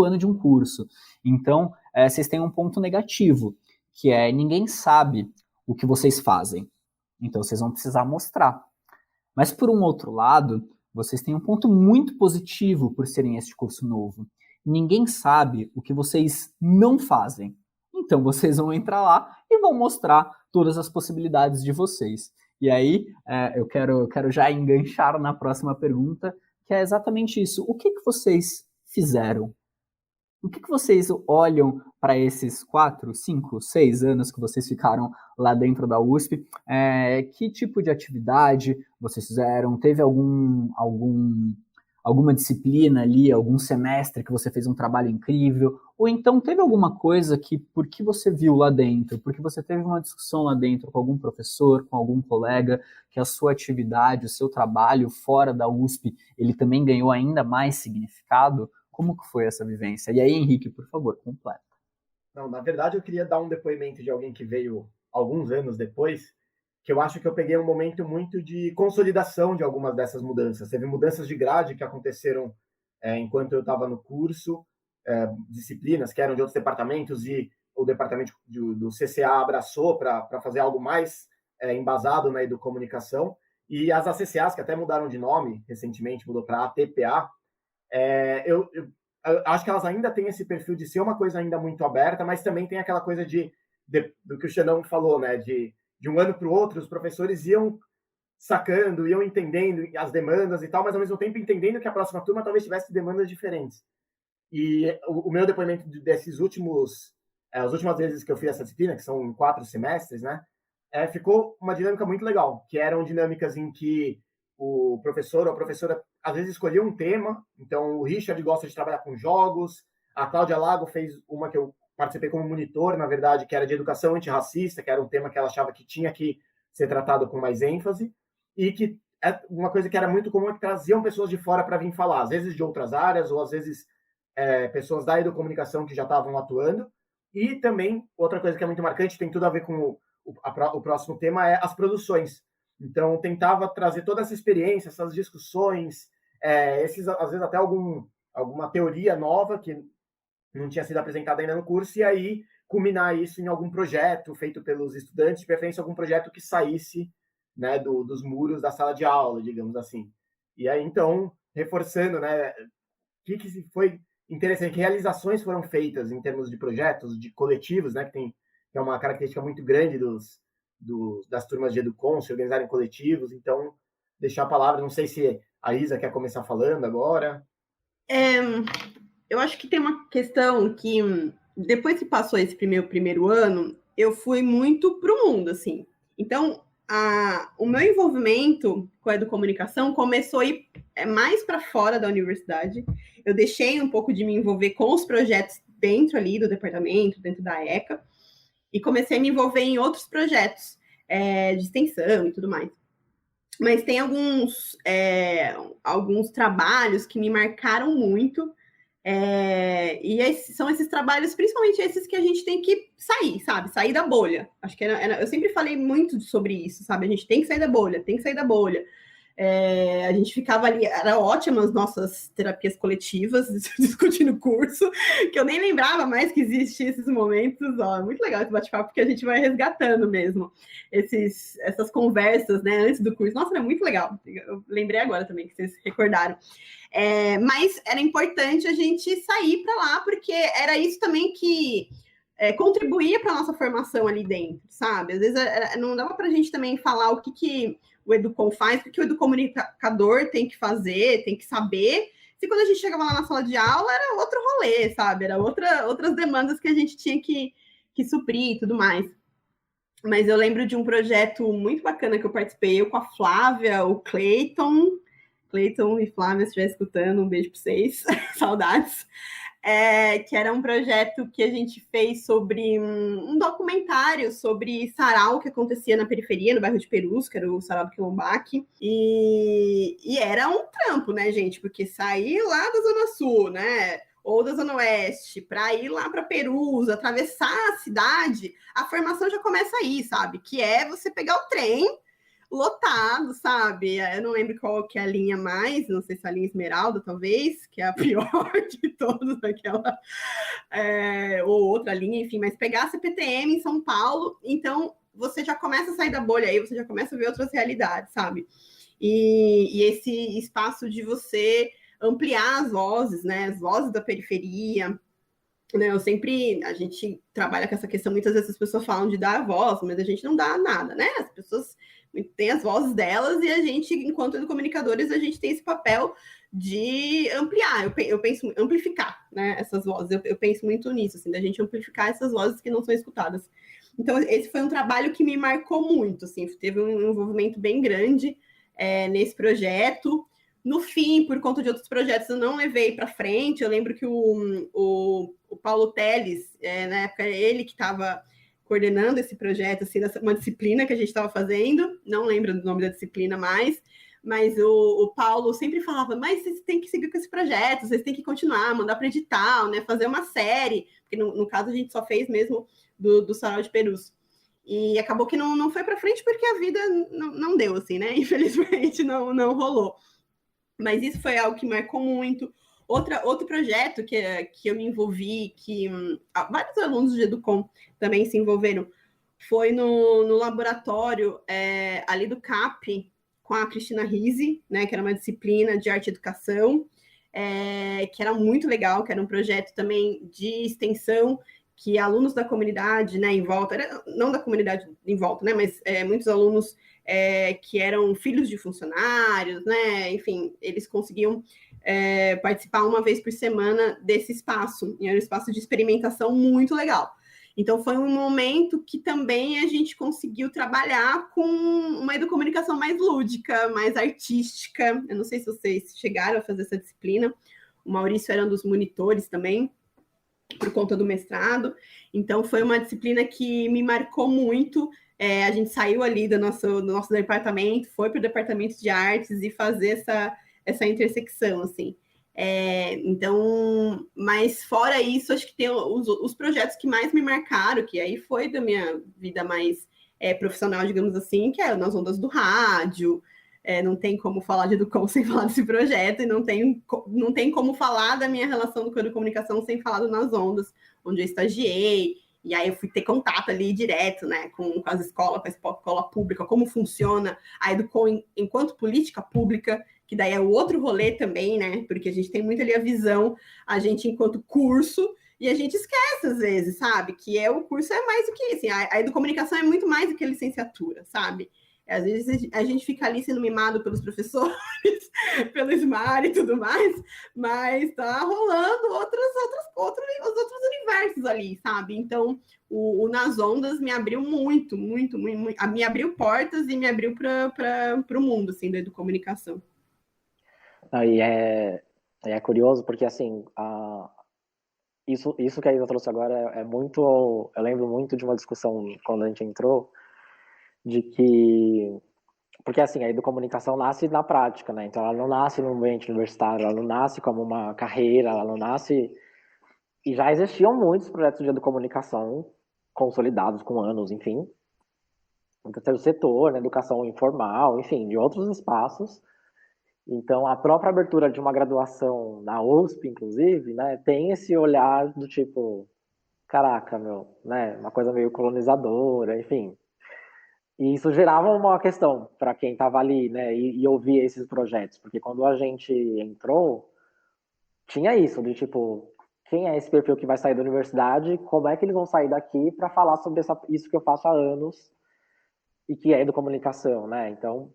ano de um curso. Então, vocês têm um ponto negativo, que é ninguém sabe o que vocês fazem. Então, vocês vão precisar mostrar. Mas, por um outro lado, vocês têm um ponto muito positivo por serem este curso novo. Ninguém sabe o que vocês não fazem. Então, vocês vão entrar lá e vão mostrar todas as possibilidades de vocês. E aí, eu quero já enganchar na próxima pergunta, que é exatamente isso. O que vocês fizeram? O que vocês olham para esses 4, 5, 6 anos que vocês ficaram lá dentro da USP? Que tipo de atividade vocês fizeram? Teve alguma disciplina ali, algum semestre que você fez um trabalho incrível? Ou então teve alguma coisa que, porque você viu lá dentro, porque você teve uma discussão lá dentro com algum professor, com algum colega, que a sua atividade, o seu trabalho fora da USP, ele também ganhou ainda mais significado? Como que foi essa vivência? E aí, Henrique, por favor, completa. Não, na verdade, eu queria dar um depoimento de alguém que veio alguns anos depois, que eu acho que eu peguei um momento muito de consolidação de algumas dessas mudanças. Teve mudanças de grade que aconteceram enquanto eu estava no curso, disciplinas que eram de outros departamentos e o departamento do CCA abraçou para fazer algo mais embasado na educomunicação. E as ACCAs, que até mudaram de nome recentemente, mudou para ATPA, eu acho que elas ainda têm esse perfil de ser uma coisa ainda muito aberta, mas também tem aquela coisa do que o Xandão falou, né? De um ano para o outro, os professores iam sacando, iam entendendo as demandas e tal, mas ao mesmo tempo entendendo que a próxima turma talvez tivesse demandas diferentes. E o meu depoimento desses as últimas vezes que eu fiz essa disciplina, que são em 4 semestres, né? Ficou uma dinâmica muito legal, que eram dinâmicas em que o professor ou a professora às vezes escolhia um tema. Então, o Richard gosta de trabalhar com jogos, a Cláudia Lago fez uma que eu participei como monitor, na verdade, que era de educação antirracista, que era um tema que ela achava que tinha que ser tratado com mais ênfase, e que uma coisa que era muito comum é que traziam pessoas de fora para vir falar, às vezes de outras áreas, ou às vezes pessoas da educomunicação que já estavam atuando. E também, outra coisa que é muito marcante, tem tudo a ver com o próximo tema, é as produções. Então, tentava trazer toda essa experiência, essas discussões, às vezes até alguma teoria nova que não tinha sido apresentada ainda no curso, e aí culminar isso em algum projeto feito pelos estudantes, de preferência algum projeto que saísse, né, dos muros da sala de aula, digamos assim. E aí, então, reforçando, né, o que foi interessante, que realizações foram feitas em termos de projetos, de coletivos, né, que é uma característica muito grande das turmas de Educom, se organizarem coletivos. Então, deixar a palavra, não sei se a Isa quer começar falando agora. Eu acho que tem uma questão que, depois que passou esse primeiro ano, eu fui muito para o mundo, assim. Então, o meu envolvimento com a educomunicação começou a ir mais para fora da universidade. Eu deixei um pouco de me envolver com os projetos dentro ali do departamento, dentro da ECA, e comecei a me envolver em outros projetos de extensão e tudo mais. Mas tem alguns trabalhos que me marcaram muito, e são esses trabalhos, principalmente esses que a gente tem que sair, sabe? Sair da bolha. Acho que eu sempre falei muito sobre isso, sabe? A gente tem que sair da bolha, tem que sair da bolha. A gente ficava ali, era ótimo as nossas terapias coletivas, discutindo o curso, que eu nem lembrava mais que existiam esses momentos. É muito legal esse bate-papo, porque a gente vai resgatando mesmo essas conversas, né, antes do curso. Nossa, era muito legal. Eu lembrei agora também, que vocês recordaram. Mas era importante a gente sair para lá, porque era isso também que contribuía para a nossa formação ali dentro, sabe? Às vezes não dava para a gente também falar o que o Educom faz, o que o educomunicador tem que fazer, tem que saber. Se quando a gente chegava lá na sala de aula, era outro rolê, sabe? Era outras demandas que a gente tinha que suprir e tudo mais. Mas eu lembro de um projeto muito bacana que eu participei, eu com a Flávia, o Cleiton e Flávia, se estiver escutando, um beijo para vocês, saudades. Que era um projeto que a gente fez sobre um documentário sobre sarau que acontecia na periferia, no bairro de Perus, que era o sarau do Quilombaque, e era um trampo, né, gente, porque sair lá da Zona Sul, né, ou da Zona Oeste, para ir lá para Perus, atravessar a cidade, a formação já começa aí, sabe, que é você pegar o trem lotado, sabe? Eu não lembro qual que é a linha mais, não sei se é a linha Esmeralda, talvez, que é a pior de todas, aquela, ou outra linha, enfim, mas pegar a CPTM em São Paulo, então você já começa a sair da bolha aí, você já começa a ver outras realidades, sabe? E esse espaço de você ampliar as vozes, né? As vozes da periferia, né? A gente trabalha com essa questão, muitas vezes as pessoas falam de dar a voz, mas a gente não dá nada, né? As pessoas têm as vozes delas e a gente, enquanto comunicadores, a gente tem esse papel de ampliar, eu penso amplificar, né, essas vozes, eu penso muito nisso, assim, da gente amplificar essas vozes que não são escutadas. Então, esse foi um trabalho que me marcou muito, assim, teve um envolvimento bem grande nesse projeto. No fim, por conta de outros projetos, eu não levei para frente. Eu lembro que o Paulo Teles, na época, ele que estava coordenando esse projeto, assim, uma disciplina que a gente estava fazendo, não lembro do nome da disciplina mais, mas o Paulo sempre falava, mas vocês têm que seguir com esse projeto, vocês têm que continuar, mandar para edital, né, fazer uma série, porque no caso a gente só fez mesmo do Sarau de Perus. E acabou que não foi para frente porque a vida não deu, assim, né? Infelizmente não rolou. Mas isso foi algo que marcou muito. Outro projeto que eu me envolvi, que vários alunos de Educom também se envolveram, foi no laboratório ali do CAP, com a Cristina Rizzi, né, que era uma disciplina de arte e educação, que era muito legal, que era um projeto também de extensão, que alunos da comunidade, né, em volta, não da comunidade em volta, né, mas muitos alunos que eram filhos de funcionários, né, enfim, eles conseguiam participar uma vez por semana desse espaço, e era um espaço de experimentação muito legal. Então, foi um momento que também a gente conseguiu trabalhar com uma educomunicação mais lúdica, mais artística. Eu não sei se vocês chegaram a fazer essa disciplina. O Maurício era um dos monitores também, por conta do mestrado. Então, foi uma disciplina que me marcou muito. A gente saiu ali do nosso departamento, foi para o departamento de artes e fazer essa intersecção, assim. Então, mas fora isso, acho que tem os projetos que mais me marcaram, que aí foi da minha vida mais profissional, digamos assim, que é nas ondas do rádio. Não tem como falar de Educom sem falar desse projeto, e não tem como falar da minha relação com a comunicação sem falar do Nas Ondas, onde eu estagiei, e aí eu fui ter contato ali direto, né, com as escolas, com a escola pública, como funciona a Educom enquanto política pública, que daí é o outro rolê também, né, porque a gente tem muito ali a visão, a gente enquanto curso, e a gente esquece às vezes, sabe, que o curso é mais do que isso, assim, a Educomunicação é muito mais do que a licenciatura, sabe? Às vezes a gente fica ali sendo mimado pelos professores, pelo SMAR e tudo mais, mas tá rolando outros universos ali, sabe? Então, o Nas Ondas me abriu muito, muito, muito, muito, me abriu portas e me abriu para o mundo, assim, da educomunicação. E é curioso porque, assim, isso que a Isa trouxe agora é muito... Eu lembro muito de uma discussão quando a gente entrou, de que... Porque, assim, a educomunicação nasce na prática, né? Então, ela não nasce no ambiente universitário, ela não nasce como uma carreira, ela não nasce... E já existiam muitos projetos de educomunicação consolidados com anos, enfim. No terceiro setor, na educação informal, enfim, de outros espaços. Então, a própria abertura de uma graduação na USP, inclusive, né, tem esse olhar do tipo, caraca, meu, né, uma coisa meio colonizadora, enfim. E isso gerava uma questão para quem estava ali, né, e ouvia esses projetos, porque quando a gente entrou, tinha isso, de tipo, quem é esse perfil que vai sair da universidade, como é que eles vão sair daqui para falar sobre isso que eu faço há anos e que é educomunicação, né? Então,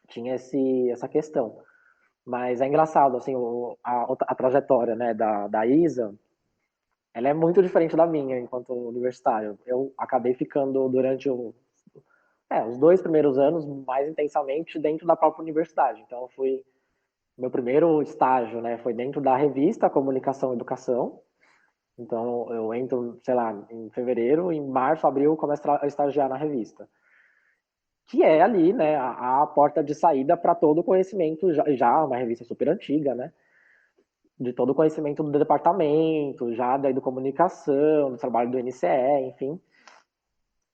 tinha essa questão. Mas é engraçado, assim, a trajetória, né, da Isa, ela é muito diferente da minha enquanto universitário. Eu acabei ficando durante os 2 primeiros anos mais intensamente dentro da própria universidade. Então, meu primeiro estágio, né, foi dentro da revista Comunicação e Educação. Então, eu entro, sei lá, em fevereiro, em março, abril, começo a estagiar na revista. Que é ali, né, a porta de saída para todo o conhecimento, já uma revista super antiga, né, de todo o conhecimento do departamento, já da educomunicação, do trabalho do NCE, enfim.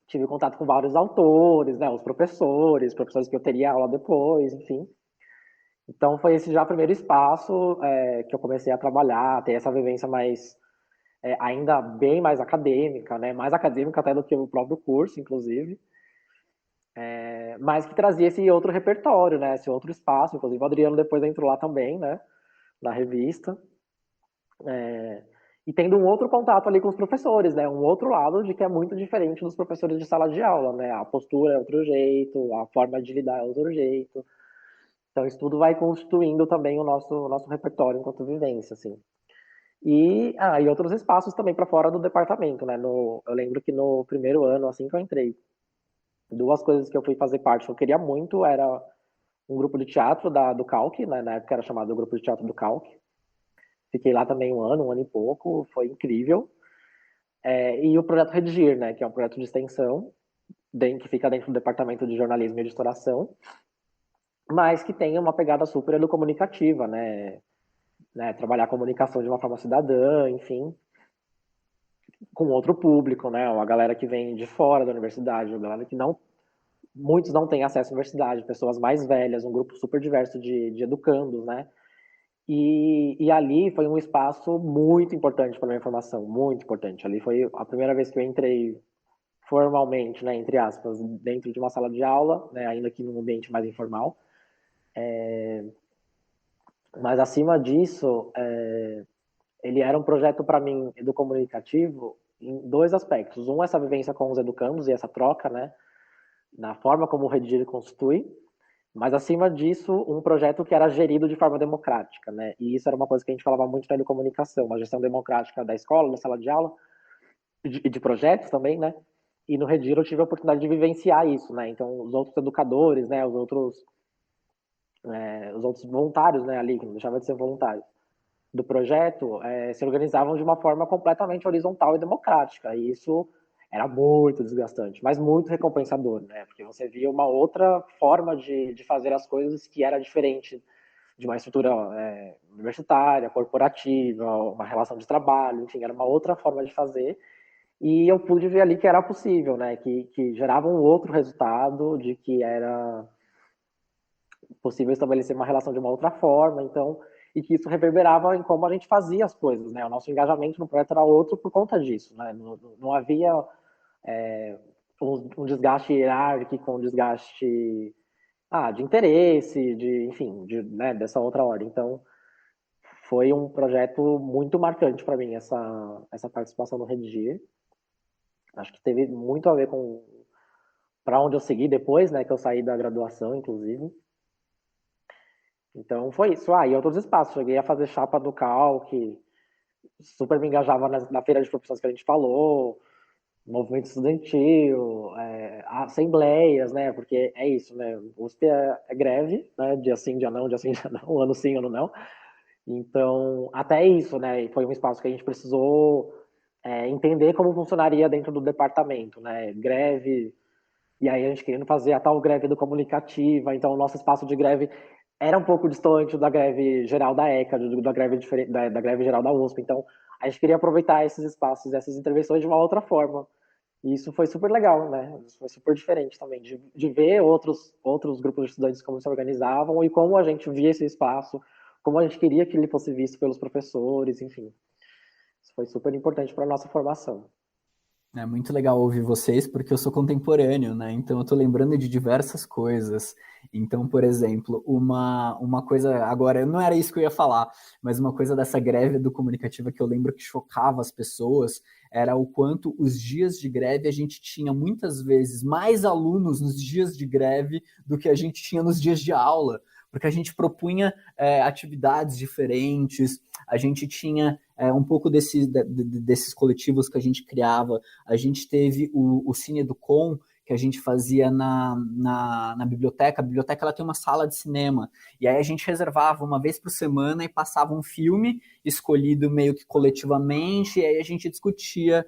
Tive contato com vários autores, né, os professores que eu teria aula depois, enfim. Então foi esse já o primeiro espaço que eu comecei a trabalhar, ter essa vivência mais, ainda bem mais acadêmica, né, mais acadêmica até do que o próprio curso, inclusive. Mas que trazia esse outro repertório, né, esse outro espaço. Inclusive o Adriano depois entrou lá também, né, na revista. E tendo um outro contato ali com os professores, né, um outro lado de que é muito diferente dos professores de sala de aula, né, a postura é outro jeito, a forma de lidar é outro jeito. Então isso tudo vai constituindo também o nosso repertório enquanto vivência, assim. E outros espaços também para fora do departamento, né, eu lembro que no primeiro ano, assim que eu entrei, 2 coisas que eu fui fazer parte, eu queria muito, era um grupo de teatro do Calc, né, na época era chamado Grupo de Teatro do Calc. Fiquei lá também um ano e pouco, foi incrível. E o projeto Redigir, né, que é um projeto de extensão, que fica dentro do Departamento de Jornalismo e Editoração, mas que tem uma pegada super educomunicativa, né? Trabalhar a comunicação de uma forma cidadã, enfim, com outro público, né? Uma galera que vem de fora da universidade, uma galera que não, muitos não têm acesso à universidade, pessoas mais velhas, um grupo super diverso de educandos, né? E ali foi um espaço muito importante para minha formação, muito importante. Ali foi a primeira vez que eu entrei formalmente, né, entre aspas, dentro de uma sala de aula, né, ainda que num ambiente mais informal. Mas acima disso, ele era um projeto para mim educomunicativo em dois aspectos. Um, essa vivência com os educandos e essa troca, né, na forma como o Redigir constitui, mas acima disso, um projeto que era gerido de forma democrática, né? E isso era uma coisa que a gente falava muito na educomunicação, uma gestão democrática da escola, da sala de aula, e de projetos também, né? E no Redir eu tive a oportunidade de vivenciar isso, né? Então, os outros educadores, né? Os outros voluntários, né? Ali, que não deixava de ser voluntários, do projeto, se organizavam de uma forma completamente horizontal e democrática. E isso era muito desgastante, mas muito recompensador, né? Porque você via uma outra forma de fazer as coisas que era diferente de uma estrutura universitária, corporativa, uma relação de trabalho, enfim, era uma outra forma de fazer. E eu pude ver ali que era possível, né? Que gerava um outro resultado, de que era possível estabelecer uma relação de uma outra forma, então, e que isso reverberava em como a gente fazia as coisas, né? O nosso engajamento no projeto era outro por conta disso, né? Não havia um desgaste hierárquico, um desgaste de interesse, enfim, né, dessa outra ordem. Então, foi um projeto muito marcante para mim essa participação no Redigir. Acho que teve muito a ver com para onde eu segui depois, né, que eu saí da graduação, inclusive. Então foi isso. E outros espaços. Cheguei a fazer chapa do CAL, que super me engajava na feira de profissões que a gente falou, movimento estudantil, assembleias, né? Porque é isso, né? USP é greve, né? Dia sim, dia sim, dia não, ano sim, ano não. Então, até isso, né? Foi um espaço que a gente precisou entender como funcionaria dentro do departamento, né? Greve, e aí a gente querendo fazer a tal greve do comunicativa, então o nosso espaço de greve era um pouco distante da greve geral da ECA, da greve, da greve geral da USP, então a gente queria aproveitar esses espaços, essas intervenções de uma outra forma. E isso foi super legal, né? Isso foi super diferente também, de ver outros grupos de estudantes como se organizavam e como a gente via esse espaço, como a gente queria que ele fosse visto pelos professores, enfim. Isso foi super importante para a nossa formação. É muito legal ouvir vocês, porque eu sou contemporâneo, né? Então eu tô lembrando de diversas coisas. Então, por exemplo, uma coisa, agora, não era isso que eu ia falar, mas uma coisa dessa greve do comunicativa que eu lembro que chocava as pessoas era o quanto os dias de greve a gente tinha muitas vezes mais alunos nos dias de greve do que a gente tinha nos dias de aula, porque a gente propunha atividades diferentes, a gente tinha um pouco desses coletivos que a gente criava. A gente teve o Cine Educom, que a gente fazia na biblioteca. A biblioteca ela tem uma sala de cinema. E aí a gente reservava uma vez por semana e passava um filme escolhido meio que coletivamente, e aí a gente discutia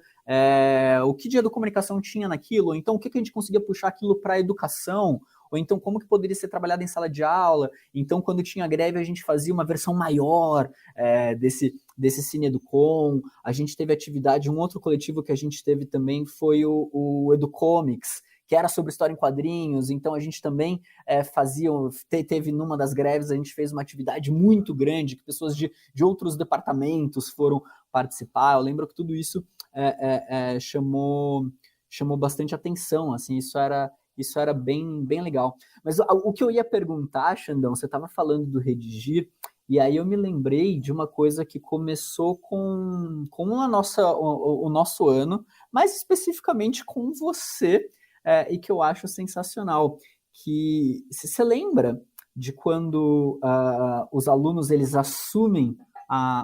o que dia da comunicação tinha naquilo, ou então o que a gente conseguia puxar aquilo para a educação, ou então como que poderia ser trabalhado em sala de aula. Então, quando tinha greve, a gente fazia uma versão maior desse Cine Educom. A gente teve atividade, um outro coletivo que a gente teve também foi o Educomics, que era sobre história em quadrinhos. Então a gente também teve numa das greves, a gente fez uma atividade muito grande, que pessoas de outros departamentos foram participar. Eu lembro que tudo isso chamou bastante atenção, assim, isso era bem, bem legal. Mas o que eu ia perguntar, Xandão, você estava falando do Redigir, e aí eu me lembrei de uma coisa que começou com o nosso ano, mais especificamente com você, e que eu acho sensacional. Que você lembra de quando os alunos eles assumem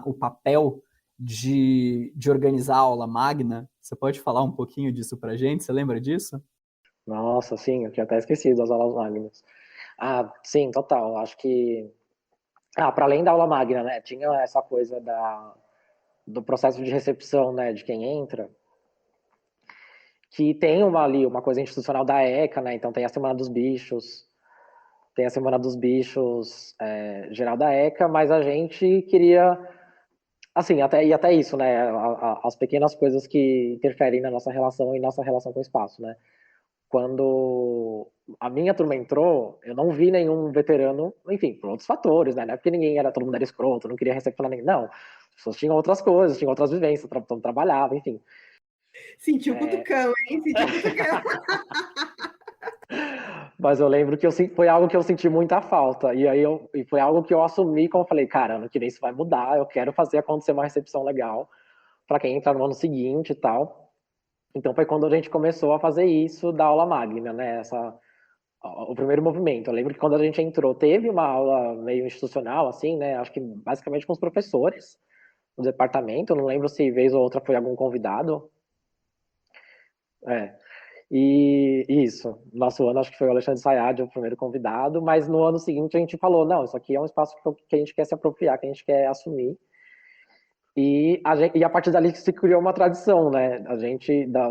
o papel de organizar a aula magna? Você pode falar um pouquinho disso para gente? Você lembra disso? Nossa, sim, eu tinha até esquecido das aulas magnas. Sim, total. Acho que para além da aula magna, né, tinha essa coisa do processo de recepção, né, de quem entra, que tem ali uma coisa institucional da ECA, né, então tem a Semana dos Bichos, tem a Semana dos Bichos geral da ECA, mas a gente queria, assim, até isso, né, as pequenas coisas que interferem na nossa relação e nossa relação com o espaço, né. Quando a minha turma entrou, eu não vi nenhum veterano, enfim, por outros fatores, né, não é porque todo mundo era escroto, não queria recepcionar ninguém, não, as pessoas tinham outras coisas, tinham outras vivências, trabalhava, enfim. Sentiu o cutucão, hein? Sentiu o cutucão. Mas eu lembro que foi algo que eu senti muita falta. E foi algo que eu assumi como eu falei, cara, ano que vem isso vai mudar, eu quero fazer acontecer uma recepção legal para quem entrar no ano seguinte e tal. Então foi quando a gente começou a fazer isso da aula magna, né? O primeiro movimento. Eu lembro que quando a gente entrou, teve uma aula meio institucional, assim, né? Acho que basicamente com os professores do departamento. Eu não lembro se vez ou outra foi algum convidado. É. E isso, nosso ano acho que foi o Alexandre Sayad, o primeiro convidado, mas no ano seguinte a gente falou, não, isso aqui é um espaço que a gente quer se apropriar, que a gente quer assumir. E a partir dali se criou uma tradição, né?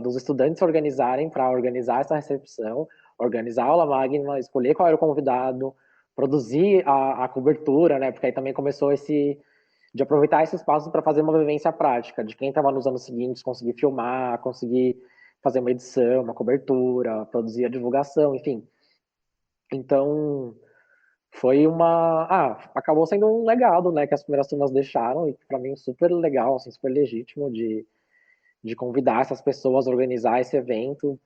Dos estudantes se organizarem para organizar essa recepção, organizar a aula magna, escolher qual era o convidado, produzir a cobertura, né? Porque aí também começou de aproveitar esse espaço para fazer uma vivência prática, de quem estava nos anos seguintes conseguir filmar, conseguir fazer uma edição, uma cobertura, produzir a divulgação, enfim. Então, acabou sendo um legado, né, que as primeiras turmas deixaram, e para mim super legal, assim, super legítimo de convidar essas pessoas a organizar esse evento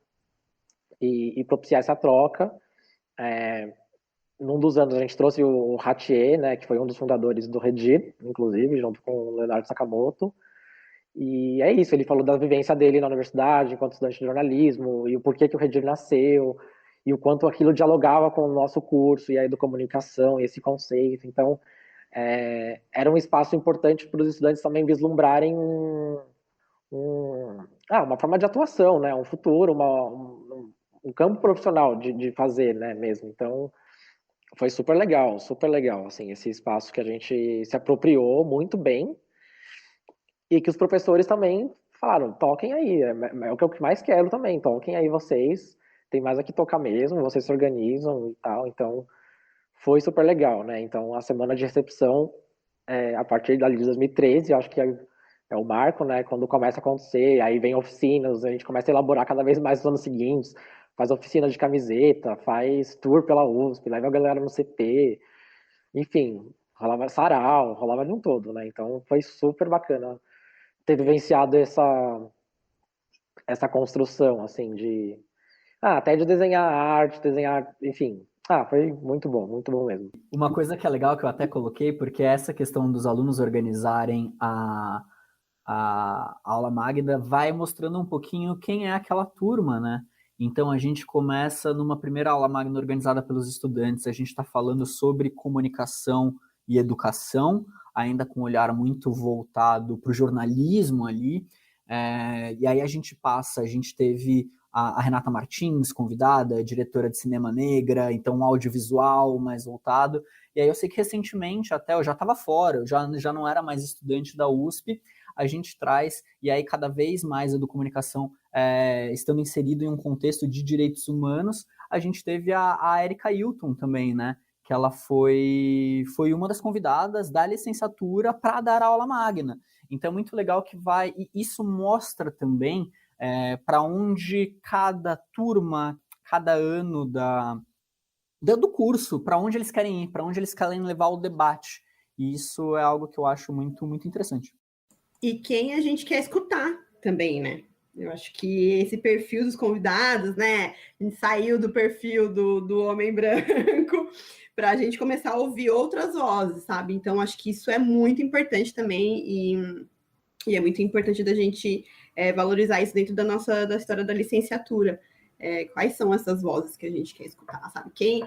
e propiciar essa troca. Num dos anos a gente trouxe o Ratier, né, que foi um dos fundadores do Redir, inclusive, junto com o Leonardo Sakamoto. E é isso, ele falou da vivência dele na universidade, enquanto estudante de jornalismo, e o porquê que o Redir nasceu, e o quanto aquilo dialogava com o nosso curso, e a educomunicação, e esse conceito. Então, era um espaço importante para os estudantes também vislumbrarem uma forma de atuação, né, um futuro, um campo profissional de fazer, né, mesmo. Então, foi super legal, assim, esse espaço que a gente se apropriou muito bem e que os professores também falaram, toquem aí, é o que eu mais quero também, toquem aí vocês, tem mais aqui tocar mesmo, vocês se organizam e tal, então foi super legal, né? Então a semana de recepção, a partir dali de 2013, eu acho que é o marco, né? Quando começa a acontecer, aí vem oficinas, a gente começa a elaborar cada vez mais nos anos seguintes, faz oficina de camiseta, faz tour pela USP, leva a galera no CT, enfim, rolava sarau, rolava de um todo, né? Então foi super bacana ter vivenciado essa construção, assim, até de desenhar arte, enfim. Foi muito bom mesmo. Uma coisa que é legal que eu até coloquei, porque essa questão dos alunos organizarem a aula magna vai mostrando um pouquinho quem é aquela turma, né? Então a gente começa numa primeira aula magna organizada pelos estudantes, a gente está falando sobre comunicação e educação, ainda com um olhar muito voltado para o jornalismo ali, e aí a gente teve a Renata Martins, convidada, diretora de cinema negra, então um audiovisual mais voltado, e aí eu sei que recentemente até eu já estava fora, eu já não era mais estudante da USP, a gente traz, e aí cada vez mais a educomunicação estando inserido em um contexto de direitos humanos, a gente teve a Erika Hilton também, né? Que ela foi uma das convidadas da licenciatura para dar aula magna. Então é muito legal que e isso mostra também para onde cada turma, cada ano do curso, para onde eles querem ir, para onde eles querem levar o debate. E isso é algo que eu acho muito, muito interessante. E quem a gente quer escutar também, né? Eu acho que esse perfil dos convidados, né? A gente saiu do perfil do homem branco para a gente começar a ouvir outras vozes, sabe? Então, acho que isso é muito importante também e é muito importante da gente valorizar isso dentro da história da licenciatura. Quais são essas vozes que a gente quer escutar, sabe? Quem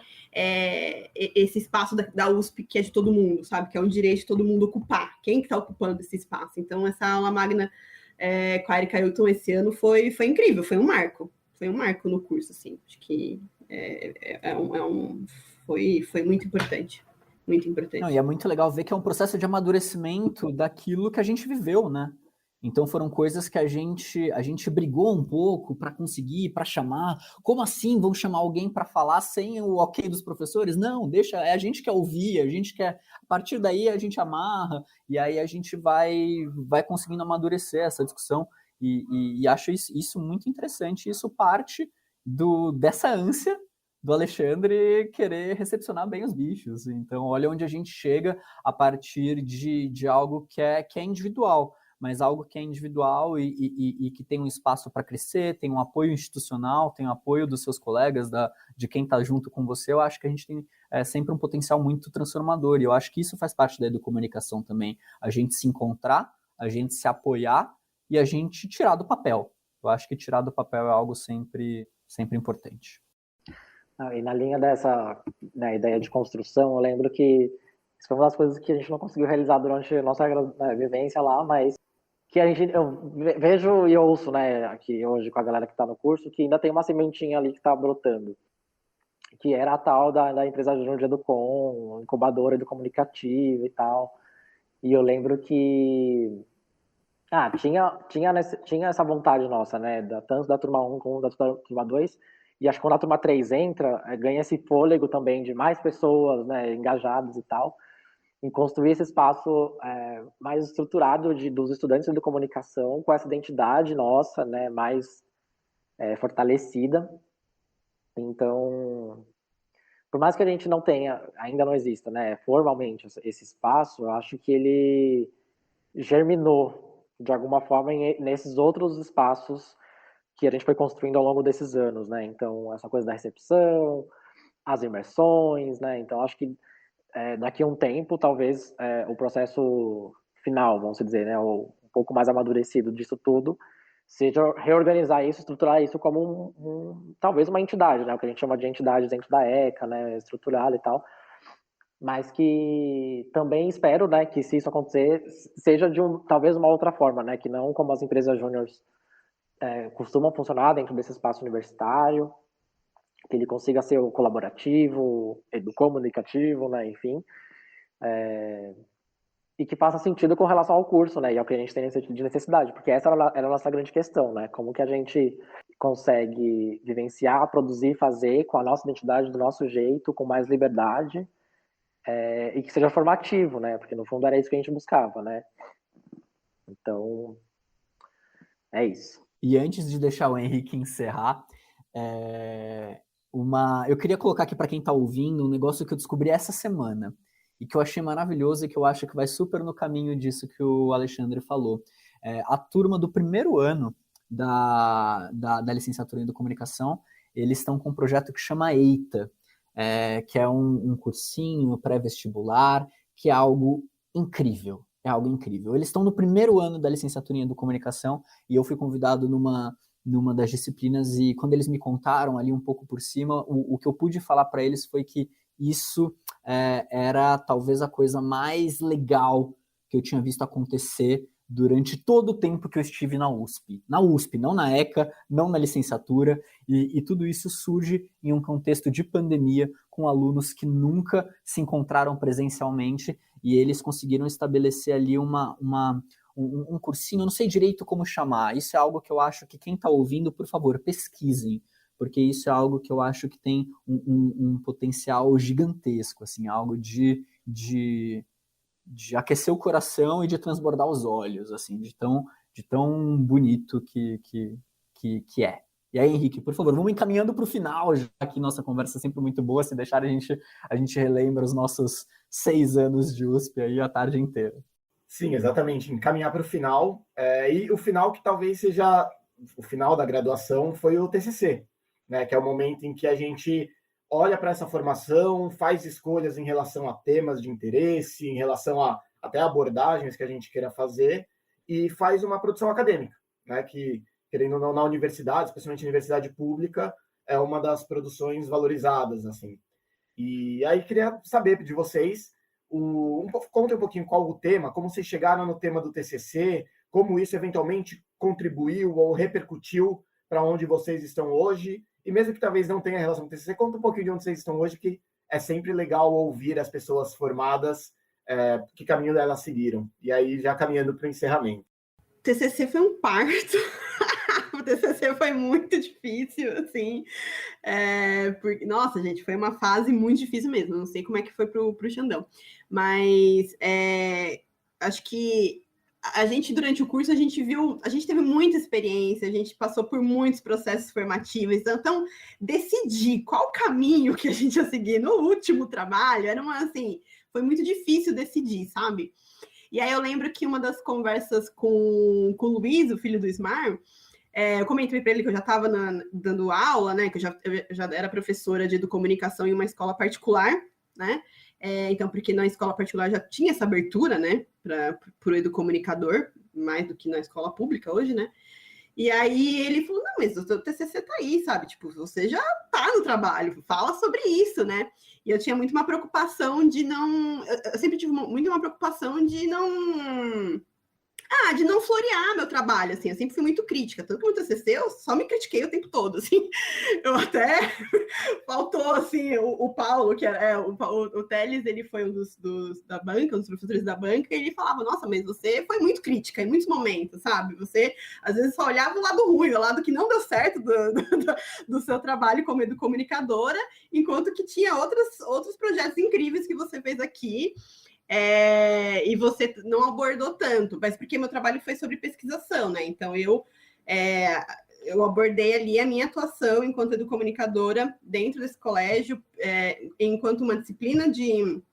esse espaço da USP que é de todo mundo, sabe? Que é um direito de todo mundo ocupar. Quem que está ocupando esse espaço? Então, essa aula magna com a Erika Hilton esse ano foi incrível, foi um marco no curso, assim. Acho que foi muito importante. Muito importante. Não, e é muito legal ver que é um processo de amadurecimento daquilo que a gente viveu, né? Então foram coisas que a gente brigou um pouco para conseguir, para chamar. Como assim vão chamar alguém para falar sem o ok dos professores? Não, deixa, é a gente quer ouvir, a gente quer. A partir daí a gente amarra, e aí a gente vai conseguindo amadurecer essa discussão. E acho isso muito interessante. Isso parte dessa ânsia do Alexandre querer recepcionar bem os bichos. Então, olha onde a gente chega a partir de algo que é individual, mas algo que é individual e que tem um espaço para crescer, tem um apoio institucional, tem um apoio dos seus colegas, de quem está junto com você. Eu acho que a gente tem sempre um potencial muito transformador, e eu acho que isso faz parte da educomunicação também, a gente se encontrar, a gente se apoiar e a gente tirar do papel. Eu acho que tirar do papel é algo sempre importante. E na linha dessa, né, ideia de construção, eu lembro que isso foi uma das coisas que a gente não conseguiu realizar durante a nossa vivência lá, mas que eu vejo e ouço, né, aqui hoje com a galera que está no curso, que ainda tem uma sementinha ali que está brotando, que era a tal da empresa Júnior de Educom, incubadora educomunicativa e tal. E eu lembro que tinha essa vontade nossa, né, tanto da turma 1 como da turma 2, e acho que quando a turma 3 entra, ganha esse fôlego também de mais pessoas, né, engajadas e tal, em construir esse espaço mais estruturado dos estudantes de comunicação, com essa identidade nossa, né, mais fortalecida. Então, por mais que a gente não tenha, ainda não exista, né, formalmente esse espaço, eu acho que ele germinou de alguma forma nesses outros espaços que a gente foi construindo ao longo desses anos, né? Então, essa coisa da recepção, as imersões, né? Então, acho que daqui a um tempo, talvez o processo final, vamos dizer, né, ou um pouco mais amadurecido disso tudo, seja reorganizar isso, estruturar isso como talvez uma entidade, né, o que a gente chama de entidade dentro da ECA, né, estruturada e tal, mas que também espero, né, que se isso acontecer, seja talvez uma outra forma, né, que não como as empresas júniores costumam funcionar dentro desse espaço universitário, que ele consiga ser o colaborativo, educomunicativo, né, enfim, e que faça sentido com relação ao curso, né, e ao que a gente tem de necessidade, porque essa era a nossa grande questão, né, como que a gente consegue vivenciar, produzir, fazer com a nossa identidade, do nosso jeito, com mais liberdade, e que seja formativo, né, porque no fundo era isso que a gente buscava, né. Então, é isso. E antes de deixar o Henrique encerrar, eu queria colocar aqui para quem está ouvindo um negócio que eu descobri essa semana e que eu achei maravilhoso e que eu acho que vai super no caminho disso que o Alexandre falou. A turma do primeiro ano da licenciatura em Educomunicação, eles estão com um projeto que chama EITA, que é um cursinho pré-vestibular, que é algo incrível. É algo incrível. Eles estão no primeiro ano da licenciatura em Educomunicação e eu fui convidado numa das disciplinas e quando eles me contaram ali um pouco por cima, o que eu pude falar para eles foi que isso era talvez a coisa mais legal que eu tinha visto acontecer durante todo o tempo que eu estive na USP. Na USP, não na ECA, não na licenciatura, e tudo isso surge em um contexto de pandemia, com alunos que nunca se encontraram presencialmente, e eles conseguiram estabelecer ali um cursinho, eu não sei direito como chamar, isso é algo que eu acho que quem está ouvindo, por favor, pesquisem, porque isso é algo que eu acho que tem um potencial gigantesco, assim, algo de aquecer o coração e de transbordar os olhos, assim, de tão bonito que é. E aí, Henrique, por favor, vamos encaminhando para o final, já que nossa conversa é sempre muito boa, se deixar a gente relembra os nossos 6 anos de USP aí a tarde inteira. Sim, exatamente, encaminhar para o final, e o final que talvez seja o final da graduação foi o TCC, né, que é o momento em que a gente olha para essa formação, faz escolhas em relação a temas de interesse, em relação a até abordagens que a gente queira fazer, e faz uma produção acadêmica, né, que, querendo ou não, na universidade, especialmente na universidade pública, é uma das produções valorizadas, assim. E aí queria saber de vocês, conta um pouquinho qual o tema, como vocês chegaram no tema do TCC, como isso eventualmente contribuiu ou repercutiu para onde vocês estão hoje, e mesmo que talvez não tenha relação com o TCC, conta um pouquinho de onde vocês estão hoje, que é sempre legal ouvir as pessoas formadas, que caminho elas seguiram. E aí, já caminhando para o encerramento. TCC foi um parto. O TCC foi muito difícil, assim, porque, nossa, gente, foi uma fase muito difícil mesmo, não sei como é que foi pro Xandão, mas acho que a gente, durante o curso, a gente teve muita experiência, a gente passou por muitos processos formativos, então decidir qual caminho que a gente ia seguir no último trabalho, foi muito difícil decidir, sabe? E aí eu lembro que uma das conversas com o Luiz, o filho do Ismar, eu comentei para ele que eu já estava dando aula, né? Que eu já era professora de educomunicação em uma escola particular, né? Então, porque na escola particular já tinha essa abertura, né? Para o educomunicador, mais do que na escola pública hoje, né? E aí ele falou, não, mas o seu TCC tá aí, sabe? Tipo, você já tá no trabalho, fala sobre isso, né? E eu tinha muito uma preocupação de não... Eu sempre tive muito uma preocupação de não florear meu trabalho, assim, eu sempre fui muito crítica, tanto que no TCC eu só me critiquei o tempo todo, assim, eu até, faltou, assim, o Paulo, que o Teles, ele foi um da banca, um dos professores da banca, e ele falava, nossa, mas você foi muito crítica em muitos momentos, sabe, você, às vezes, só olhava o lado ruim, o lado que não deu certo do seu trabalho como educomunicadora, enquanto que tinha outros projetos incríveis que você fez aqui, e você não abordou tanto, mas porque meu trabalho foi sobre pesquisação, né? Então, eu abordei ali a minha atuação enquanto educomunicadora dentro desse colégio, enquanto uma disciplina de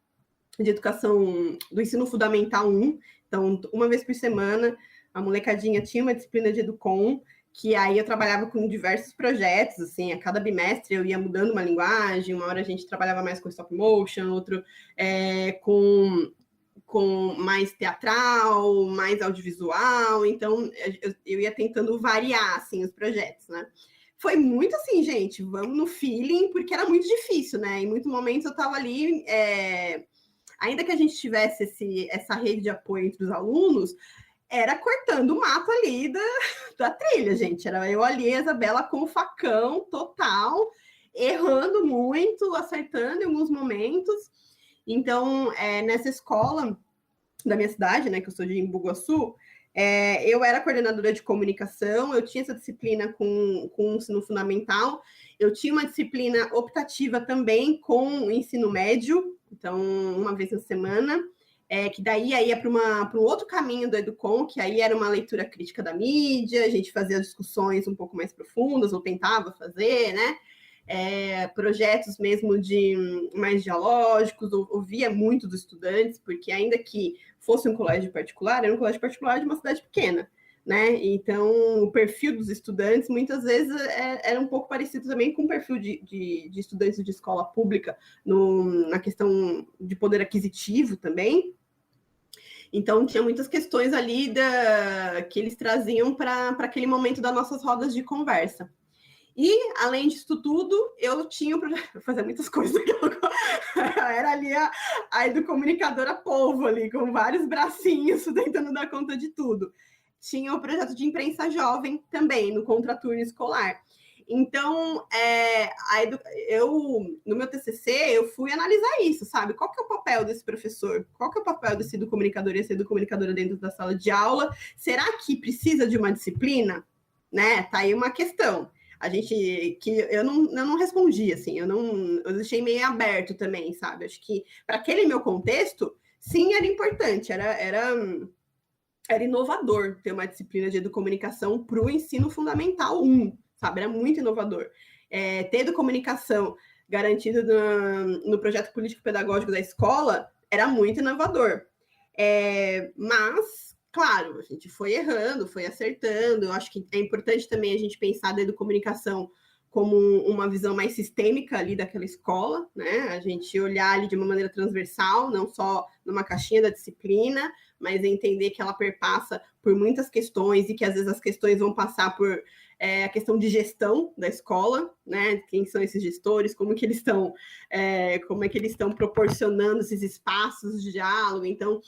educação do ensino fundamental 1. Então, uma vez por semana, a molecadinha tinha uma disciplina de educom, que aí eu trabalhava com diversos projetos, assim, a cada bimestre eu ia mudando uma linguagem, uma hora a gente trabalhava mais com stop motion, outro com mais teatral, mais audiovisual, então eu ia tentando variar, assim, os projetos, né? Foi muito assim, gente, vamos no feeling, porque era muito difícil, né? Em muitos momentos eu estava ali, ainda que a gente tivesse essa rede de apoio entre os alunos, era cortando o mato ali da trilha, gente. Era eu ali, a Isabela, com o facão total, errando muito, acertando em alguns momentos. Então, nessa escola da minha cidade, né, que eu sou de Embu-Guaçu, eu era coordenadora de comunicação, eu tinha essa disciplina com o ensino fundamental, eu tinha uma disciplina optativa também com o ensino médio, então, uma vez na semana, que daí ia para um outro caminho do Educom, que aí era uma leitura crítica da mídia, a gente fazia discussões um pouco mais profundas, ou tentava fazer, né? Projetos mesmo mais dialógicos, ouvia muito dos estudantes, porque ainda que fosse um colégio particular, era um colégio particular de uma cidade pequena, né? Então, o perfil dos estudantes, muitas vezes, era um pouco parecido também com o perfil de estudantes de escola pública, na questão de poder aquisitivo também. Então, tinha muitas questões ali que eles traziam para aquele momento das nossas rodas de conversa. E, além disso tudo, eu tinha o projeto, fazer muitas coisas. Era ali a educomunicadora polvo ali, com vários bracinhos, tentando dar conta de tudo. Tinha o projeto de imprensa jovem também, no contraturno escolar. Então, no meu TCC, eu fui analisar isso, sabe? Qual que é o papel desse professor? Qual que é o papel desse educomunicador e essa educomunicadora dentro da sala de aula? Será que precisa de uma disciplina? Né? Tá aí uma questão. Eu não respondi, assim, eu deixei meio aberto também, sabe? Acho que para aquele meu contexto, sim, era importante, era inovador ter uma disciplina de educomunicação para o ensino fundamental 1, sabe? Era muito inovador. Ter educomunicação garantido no projeto político-pedagógico da escola era muito inovador. Mas, claro, a gente foi errando, foi acertando. Eu acho que é importante também a gente pensar da educomunicação como uma visão mais sistêmica ali daquela escola, né? A gente olhar ali de uma maneira transversal, não só numa caixinha da disciplina, mas entender que ela perpassa por muitas questões e que às vezes as questões vão passar por a questão de gestão da escola, né? Quem são esses gestores, como é que eles estão proporcionando esses espaços de diálogo. Então,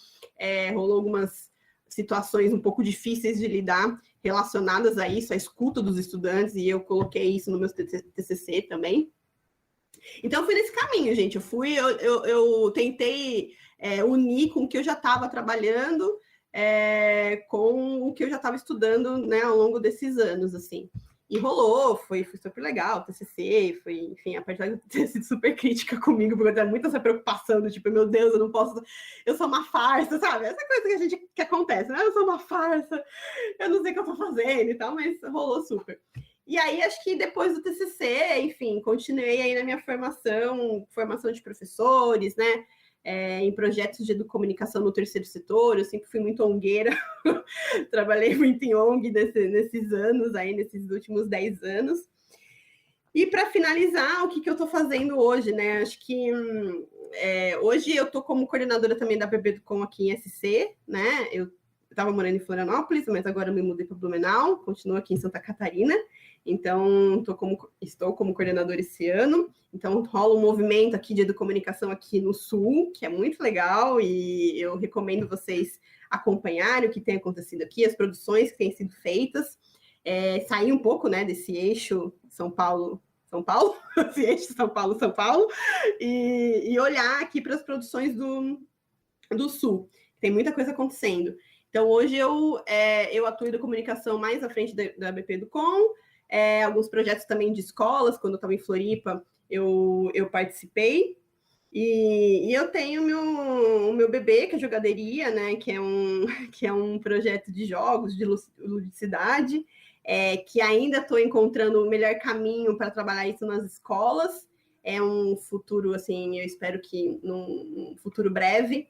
rolou algumas situações um pouco difíceis de lidar relacionadas a isso, a escuta dos estudantes, e eu coloquei isso no meu TCC também. Então, fui nesse caminho, gente. Eu tentei unir com o que eu já estava trabalhando com o que eu já estava estudando, né, ao longo desses anos, assim. E rolou, foi super legal, TCC, foi, enfim, apesar de ter sido super crítica comigo, porque eu tinha muita essa preocupação do tipo, meu Deus, eu não posso, eu sou uma farsa, sabe? Essa coisa que acontece, né? Eu sou uma farsa, eu não sei o que eu tô fazendo e tal, mas rolou super. E aí, acho que depois do TCC, enfim, continuei aí na minha formação de professores, né? Em projetos de educomunicação no terceiro setor, eu sempre fui muito ongueira, trabalhei muito em ONG nesses anos, aí, nesses últimos 10 anos. E para finalizar, o que eu estou fazendo hoje, né? Acho que hoje eu estou como coordenadora também da BB-Educom aqui em SC, né? Eu estava morando em Florianópolis, mas agora eu me mudei para Blumenau, continuo aqui em Santa Catarina. Então, estou como coordenadora esse ano. Então, rola um movimento aqui de educomunicação aqui no Sul, que é muito legal, e eu recomendo vocês acompanharem o que tem acontecido aqui, as produções que têm sido feitas, sair um pouco, né, desse eixo São Paulo, esse eixo São Paulo, e olhar aqui para as produções do Sul. Tem muita coisa acontecendo. Então, hoje eu atuo em comunicação mais à frente da BP Educom, alguns projetos também de escolas. Quando eu estava em Floripa, eu participei. E eu tenho o meu bebê, que é jogaderia, né? Que é um projeto de jogos, de ludicidade, que ainda estou encontrando o melhor caminho para trabalhar isso nas escolas. É um futuro, assim, eu espero que num futuro breve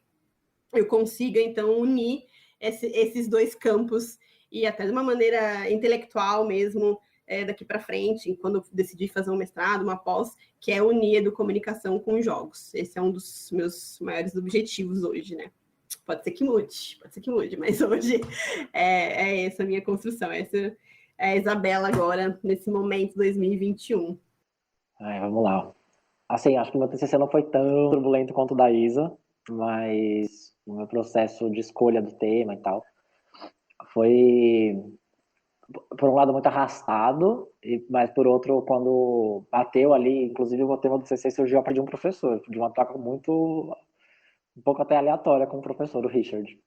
eu consiga, então, unir esses dois campos e até de uma maneira intelectual mesmo, daqui para frente, quando eu decidi fazer um mestrado, uma pós, que é unir a educomunicação com jogos. Esse é um dos meus maiores objetivos hoje, né? Pode ser que mude, mas hoje é essa a minha construção, essa é a Isabela agora, nesse momento 2021. Vamos lá. Assim, acho que meu TCC não foi tão turbulento quanto o da Isa, mas o meu processo de escolha do tema e tal foi, por um lado, muito arrastado, mas por outro, quando bateu ali, inclusive o tema do TCC surgiu a partir de um professor, de uma troca um pouco até aleatória com o professor, o Richard.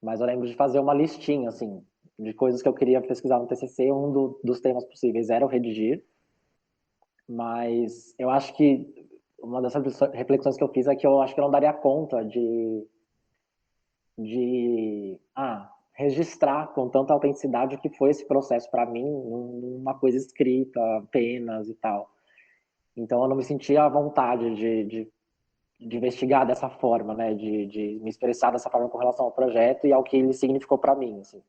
Mas eu lembro de fazer uma listinha, assim, de coisas que eu queria pesquisar no TCC. Dos temas possíveis era o redigir, mas eu acho que uma das reflexões que eu fiz é que eu acho que eu não daria conta de registrar com tanta autenticidade o que foi esse processo para mim, numa coisa escrita apenas e tal. Então eu não me sentia à vontade de investigar dessa forma, né, de me expressar dessa forma com relação ao projeto e ao que ele significou para mim, assim.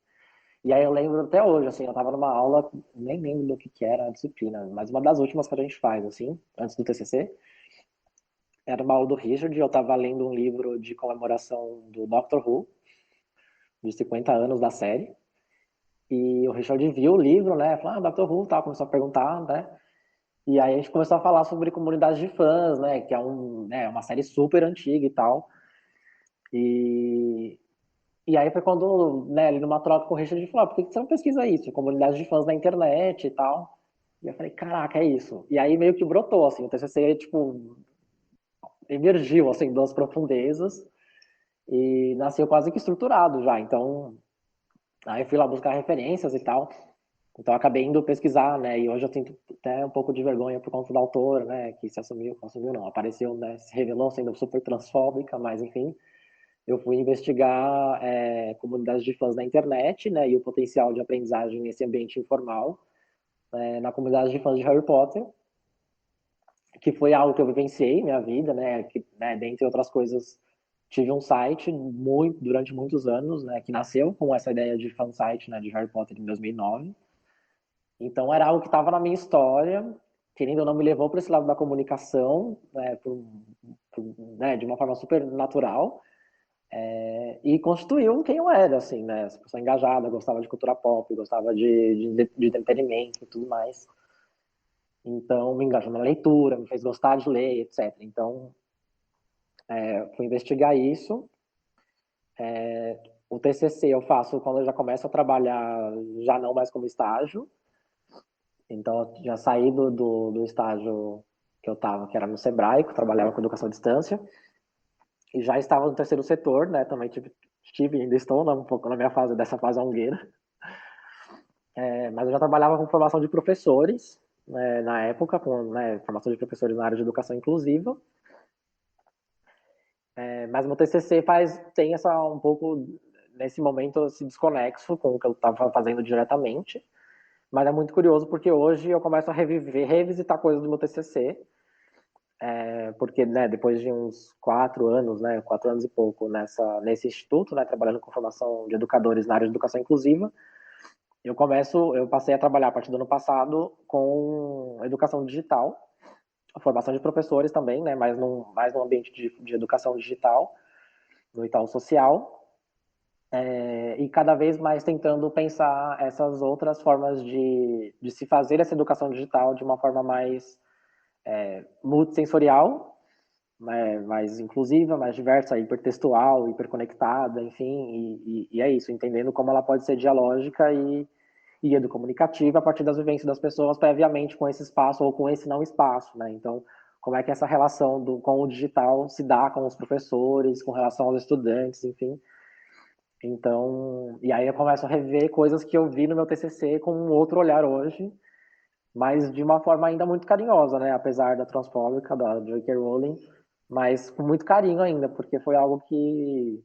E aí eu lembro até hoje, assim, eu estava numa aula, nem lembro do que era a disciplina, mas uma das últimas que a gente faz, assim, antes do TCC, era uma aula do Richard, e eu estava lendo um livro de comemoração do Doctor Who, de 50 anos da série, e o Richard viu o livro, né, falou, Doctor Who, tal, começou a perguntar, né, e aí a gente começou a falar sobre comunidade de fãs, né, que é uma série super antiga e tal, e aí foi quando, né, ele numa troca com o Richard, ele falou, por que você não pesquisa isso? Comunidade de fãs na internet e tal. E eu falei, caraca, é isso. E aí meio que brotou, assim, o TCC, tipo, emergiu, assim, das profundezas e nasceu quase que estruturado já. Então, aí eu fui lá buscar referências e tal. Então, acabei indo pesquisar, né, e hoje eu sinto até um pouco de vergonha por conta da autora, né, que se assumiu não, apareceu, né, se revelou sendo super transfóbica, mas enfim. Eu fui investigar comunidades de fãs na internet, né, e o potencial de aprendizagem nesse ambiente informal, na comunidade de fãs de Harry Potter, que foi algo que eu vivenciei minha vida, né, que, né, dentre outras coisas, tive um site durante muitos anos, né, que nasceu com essa ideia de fansite, né, de Harry Potter em 2009. Então era algo que estava na minha história, querendo ou não, me levou para esse lado da comunicação, né, né, de uma forma super natural. E constituiu quem eu era, assim, né? Essa pessoa engajada, gostava de cultura pop, gostava de entretenimento e tudo mais. Então, me engajou na leitura, me fez gostar de ler, etc. Então, fui investigar isso. O TCC eu faço quando eu já começo a trabalhar, já não mais como estágio. Então, eu já saí do estágio que eu estava, que era no Sebrae, que eu trabalhava com educação à distância. E já estava no terceiro setor, né? Também tive ainda estou um pouco na minha fase, dessa fase ongueira. Mas eu já trabalhava com formação de professores, né, na época, com formação de professores na área de educação inclusiva. Mas meu TCC tem um pouco, nesse momento, esse desconexo com o que eu estava fazendo diretamente. Mas é muito curioso porque hoje eu começo a revisitar coisas do meu TCC, porque, né, depois de uns 4 anos, 4 anos e pouco nesse instituto, né, trabalhando com formação de educadores na área de educação inclusiva, eu passei a trabalhar a partir do ano passado com educação digital, a formação de professores também, né, mais no ambiente de educação digital, no Itaú Social, e cada vez mais tentando pensar essas outras formas de se fazer essa educação digital de uma forma mais multissensorial, mais inclusiva, mais diversa, hipertextual, hiperconectada, enfim, e é isso, entendendo como ela pode ser dialógica e educomunicativa a partir das vivências das pessoas previamente com esse espaço ou com esse não espaço, né? Então, como é que essa relação com o digital se dá com os professores, com relação aos estudantes, enfim. Então, e aí eu começo a rever coisas que eu vi no meu TCC com um outro olhar hoje, mas de uma forma ainda muito carinhosa, né? Apesar da transfóbica, da J.K. Rowling, mas com muito carinho ainda, porque foi algo que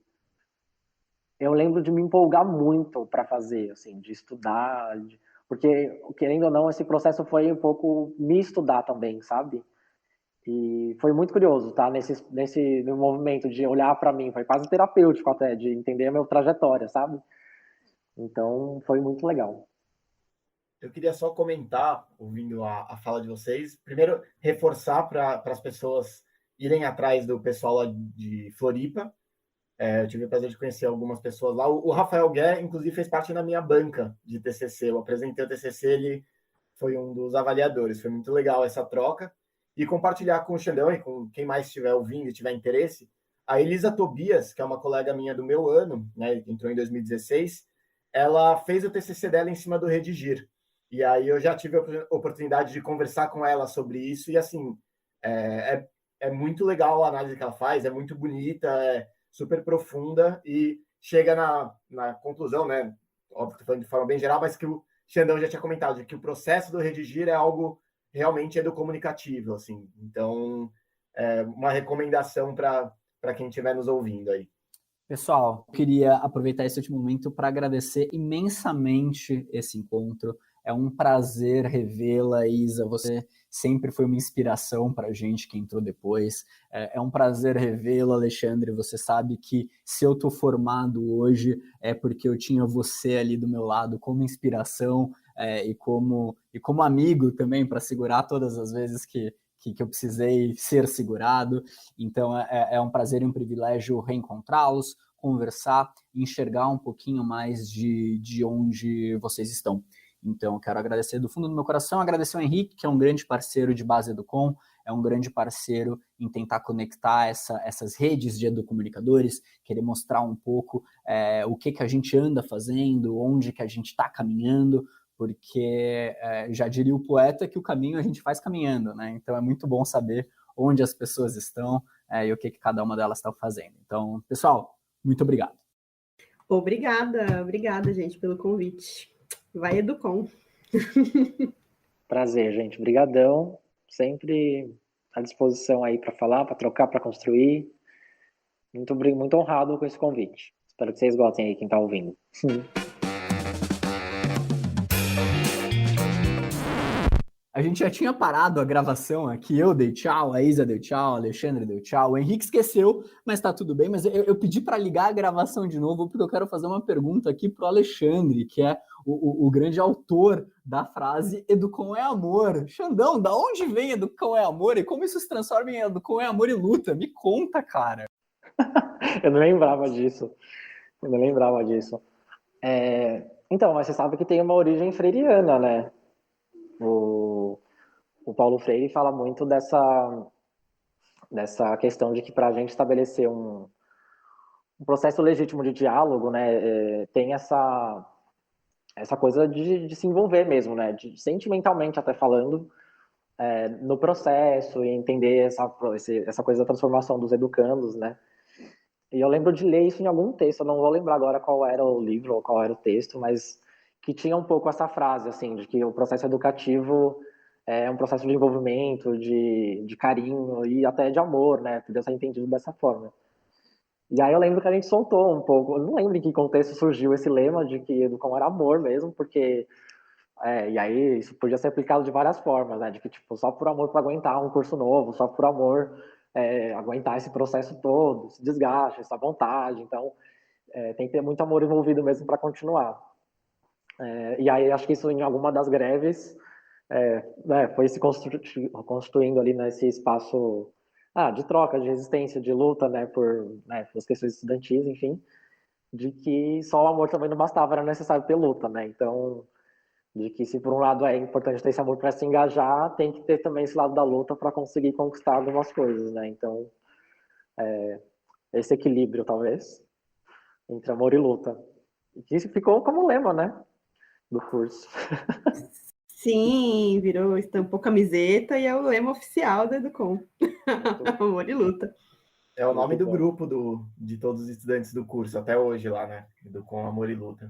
eu lembro de me empolgar muito para fazer, assim, de estudar, porque, querendo ou não, esse processo foi um pouco me estudar também, sabe? E foi muito curioso, tá? Nesse movimento de olhar para mim, foi quase terapêutico até, de entender a minha trajetória, sabe? Então, foi muito legal. Eu queria só comentar, ouvindo a fala de vocês, primeiro, reforçar para as pessoas irem atrás do pessoal lá de Floripa. Eu tive o prazer de conhecer algumas pessoas lá. O Rafael Gué, inclusive, fez parte da minha banca de TCC. Eu apresentei o TCC, ele foi um dos avaliadores. Foi muito legal essa troca. E compartilhar com o Xandão e com quem mais estiver ouvindo e tiver interesse. A Elisa Tobias, que é uma colega minha do meu ano, né, que entrou em 2016, ela fez o TCC dela em cima do Redigir. E aí eu já tive a oportunidade de conversar com ela sobre isso. E, assim, é muito legal a análise que ela faz, é muito bonita, super profunda e chega na conclusão, né? Óbvio que estou falando de forma bem geral, mas que o Xandão já tinha comentado, de que o processo do redigir é algo realmente educomunicativo, assim. Então, uma recomendação para quem estiver nos ouvindo aí. Pessoal, eu queria aproveitar esse último momento para agradecer imensamente esse encontro. É um prazer revê-la, Isa. Você sempre foi uma inspiração para a gente que entrou depois. É um prazer revê-la, Alexandre. Você sabe que se eu estou formado hoje é porque eu tinha você ali do meu lado como inspiração e como amigo também para segurar todas as vezes que eu precisei ser segurado. Então é um prazer e um privilégio reencontrá-los, conversar, enxergar um pouquinho mais de onde vocês estão. Então, quero agradecer do fundo do meu coração, agradecer ao Henrique, que é um grande parceiro de Base Educom, é um grande parceiro em tentar conectar essas redes de educomunicadores, querer mostrar um pouco o que a gente anda fazendo, onde que a gente está caminhando, porque já diria o poeta que o caminho a gente faz caminhando, né? Então é muito bom saber onde as pessoas estão e o que cada uma delas está fazendo. Então, pessoal, muito obrigado. Obrigada, gente, pelo convite. Vai, Educom. Prazer, gente. Obrigadão. Sempre à disposição aí para falar, para trocar, para construir. Muito honrado com esse convite. Espero que vocês gostem aí, quem está ouvindo. A gente já tinha parado a gravação aqui, eu dei tchau, a Isa deu tchau, o Alexandre deu tchau, o Henrique esqueceu, mas tá tudo bem, mas eu pedi para ligar a gravação de novo porque eu quero fazer uma pergunta aqui pro Alexandre, que é o grande autor da frase Educom é amor. Xandão, da onde vem Educom é amor e como isso se transforma em Educom é amor e luta? Me conta, cara. Eu não lembrava disso. Então, mas você sabe que tem uma origem freiriana, né? O Paulo Freire fala muito dessa questão de que para a gente estabelecer um processo legítimo de diálogo, né, tem essa coisa de se envolver mesmo, né, sentimentalmente até falando, no processo e entender essa coisa da transformação dos educandos, né. E eu lembro de ler isso em algum texto, eu não vou lembrar agora qual era o livro ou qual era o texto, mas que tinha um pouco essa frase, assim, de que o processo educativo é um processo de envolvimento, de carinho e até de amor, né? Podia ser entendido dessa forma. E aí eu lembro que a gente soltou um pouco, eu não lembro em que contexto surgiu esse lema de que Educom era amor mesmo, porque e aí isso podia ser aplicado de várias formas, né? De que, tipo, só por amor para aguentar um curso novo, só por amor aguentar esse processo todo, esse desgaste, essa vontade. Então, tem que ter muito amor envolvido mesmo para continuar. E aí acho que isso em alguma das greves foi se construindo ali nesse espaço de troca, de resistência, de luta, né, pelas questões estudantis, enfim, de que só o amor também não bastava, era necessário ter luta, né? Então, de que se por um lado é importante ter esse amor para se engajar, tem que ter também esse lado da luta para conseguir conquistar algumas coisas, né? Então, esse equilíbrio, talvez, entre amor e luta. E que isso ficou como lema, né, do curso. Sim, virou, estampou camiseta e é o lema oficial da Educom. Amor e luta. É o nome do grupo de todos os estudantes do curso, até hoje lá, né? Educom Amor e Luta.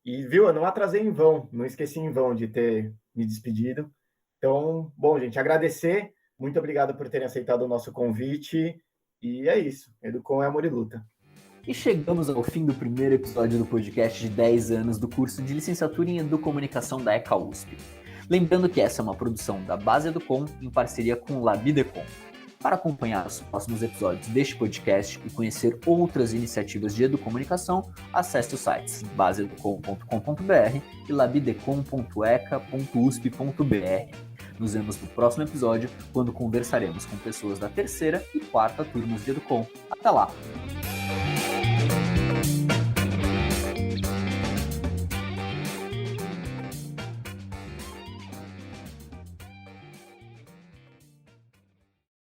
E, viu, eu não atrasei em vão, não esqueci em vão de ter me despedido. Então, bom, gente, agradecer. Muito obrigado por terem aceitado o nosso convite. E é isso. Educom é Amor e Luta. E chegamos ao fim do primeiro episódio do podcast de 10 anos do curso de Licenciatura em Educomunicação da ECA USP. Lembrando que essa é uma produção da Base Educom em parceria com o Labidecom. Para acompanhar os próximos episódios deste podcast e conhecer outras iniciativas de educomunicação, acesse os sites baseeducom.com.br e labidecom.eca.usp.br. Nos vemos no próximo episódio, quando conversaremos com pessoas da terceira e quarta turmas de Educom. Até lá!